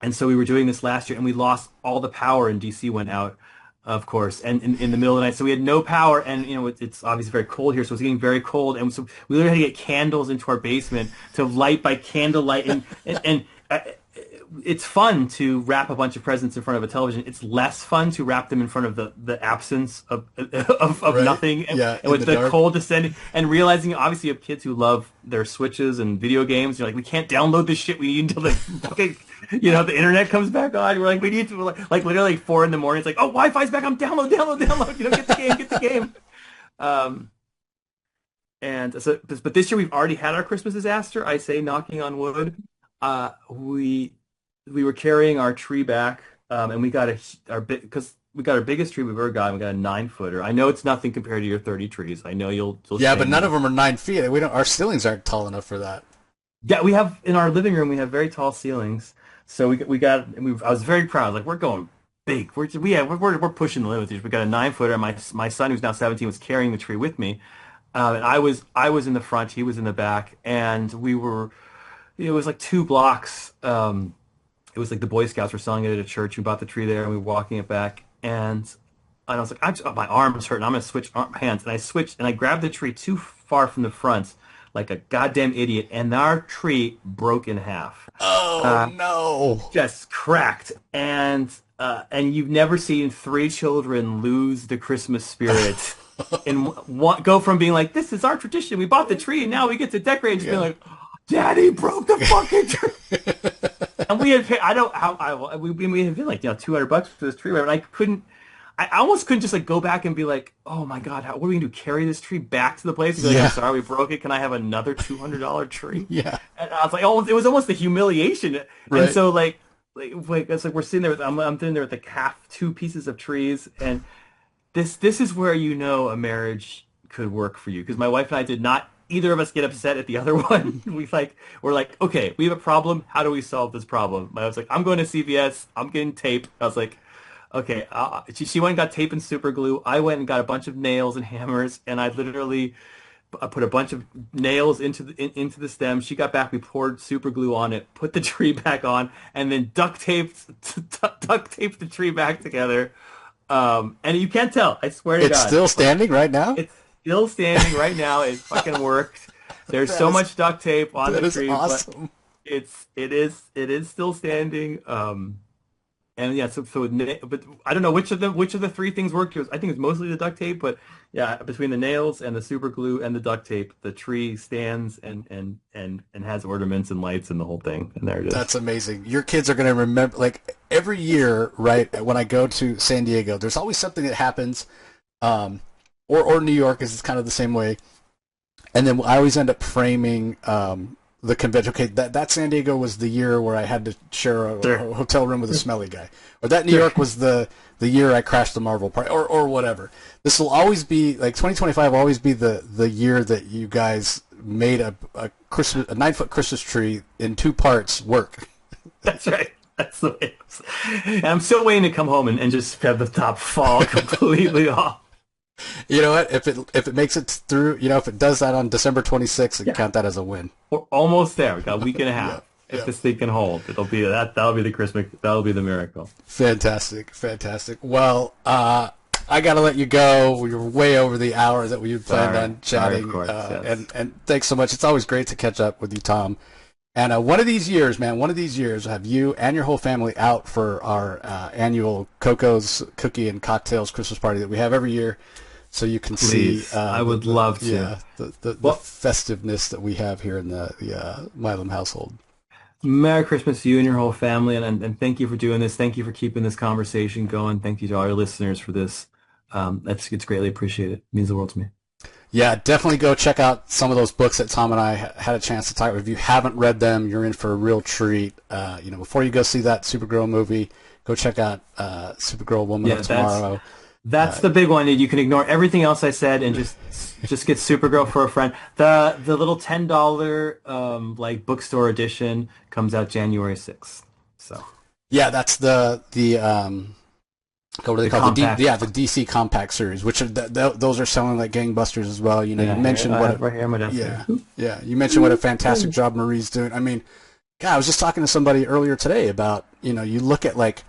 and so we were doing this last year, and we lost all the power, and DC went out, of course, and in the middle of the night. So we had no power, and it's obviously very cold here, so it's getting very cold, and so we literally had to get candles into our basement to light by candlelight, and it's fun to wrap a bunch of presents in front of a television. It's less fun to wrap them in front of the absence of of Right? nothing, Yeah, and in with the the dark. cold descending, and realizing obviously you have kids who love their Switches and video games. You're like, we can't download this shit. We need until the fucking, the internet comes back on. We're like, we need to, like literally 4 in the morning. It's like, oh, Wi-Fi's back. I'm download. Get the game, get the game. Um, and so, but this year we've already had our Christmas disaster. I say, knocking on wood. We were carrying our tree back, and we got because we got our biggest tree we've ever gotten. We got a 9-footer. I know it's nothing compared to your 30 trees. I know you'll Yeah, but shame none me. of them are 9 feet. We don't. Our ceilings aren't tall enough for that. Yeah, we have in our living room. We have very tall ceilings, so we got. I was very proud. Like, we're going big. We're pushing the limits. We got a 9-footer. My son, who's now 17, was carrying the tree with me, and I was in the front. He was in the back, and we were. It was like 2 blocks. It was like the Boy Scouts were selling it at a church. We bought the tree there, and we were walking it back, and I was like, my arm's hurting. I'm gonna switch hands, and I switched, and I grabbed the tree too far from the front, like a goddamn idiot, and our tree broke in half, Oh uh, no! just cracked, and you've never seen 3 children lose the Christmas spirit. And go from being like, this is our tradition, we bought the tree, and now we get to decorate, and just being Yeah. like, Daddy broke the fucking tree. And we had paid, I don't how I we had been like, $200 for this tree, and I almost couldn't just like go back and be like, oh my God, what are we gonna do? Carry this tree back to the place and be like, Yeah. I'm sorry we broke it. Can I have another $200 tree? Yeah. And I was like, oh, it was almost the humiliation. And Right. so like it's like we're sitting there I'm sitting there with like half 2 pieces of trees, and this is where a marriage could work for you, because my wife and I did not either of us get upset at the other one. We're like, okay, we have a problem. How do we solve this problem? My wife's like, I'm going to CVS. I'm getting tape. I was like, okay. She went and got tape and super glue. I went and got a bunch of nails and hammers, and I literally put a bunch of nails into the stem. She got back. We poured super glue on it, put the tree back on, and then duct taped the tree back together. And you can't tell. I swear to It's God. still standing right now. It's still standing right now. It fucking worked. There's so much duct tape on That the is tree, but awesome. it is still standing. And yeah, but I don't know which of the 3 things worked. I think it's mostly the duct tape, but yeah, between the nails and the super glue and the duct tape, the tree stands and has ornaments and lights and the whole thing. And there it is. That's amazing. Your kids are going to remember, like, every year, right, when I go to San Diego, there's always something that happens, or New York is kind of the same way. And then I always end up framing the convention. Okay, that San Diego was the year where I had to share a hotel room with a smelly guy. Or that New York was the year I crashed the Marvel party, or whatever. This will always be, like, 2025 will always be the year that you guys made a 9-foot Christmas tree in 2 parts work. That's right. That's the way it is. And I'm still waiting to come home and just have the top fall completely off. You know what? If it makes it through, if it does that on December 26th, I can count that as a win. We're almost there. We got a week and a half. Yeah, If yeah. this thing can hold, that'll be the Christmas. That'll be the miracle. Fantastic. Well, I got to let you go. We were way over the hour that we planned on chatting. Of course, yes. And thanks so much. It's always great to catch up with you, Tom. And one of these years, I'll have you and your whole family out for our annual Coco's Cookie and Cocktails Christmas party that we have every year. So you can Please. see. I would love to. Yeah, the festiveness that we have here in the Milam household. Merry Christmas to you and your whole family, and thank you for doing this. Thank you for keeping this conversation going. Thank you to all your listeners for this. It's greatly appreciated. It means the world to me. Yeah, definitely go check out some of those books that Tom and I had a chance to talk about. If you haven't read them, you're in for a real treat. Before you go see that Supergirl movie, go check out Supergirl Woman of Tomorrow. That's the big one. You can ignore everything else I said and just get Supergirl for a friend. The little $10 like bookstore edition comes out January 6th. So yeah, that's what do they call it? The DC Compact series, which those are selling like gangbusters as well. You mentioned right here on my desk. Yeah. You mentioned what a fantastic job Marie's doing. I mean, God, I was just talking to somebody earlier today about you look at like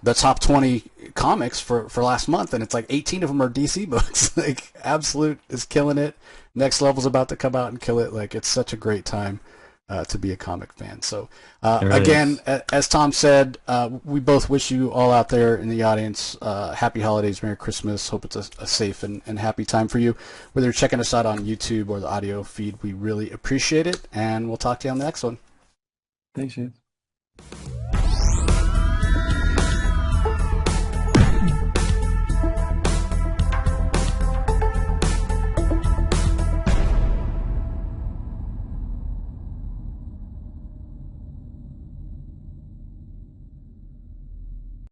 the top 20 comics for last month, and it's like 18 of them are DC books. Like, Absolute is killing it. Next Level's about to come out and kill it. Like, it's such a great time. to be a comic fan. So It really again, is. as Tom said, we both wish you all out there in the audience happy holidays, Merry Christmas. Hope it's a safe and happy time for you. Whether you're checking us out on YouTube or the audio feed, we really appreciate it, and we'll talk to you on the next one. Thanks, Jace.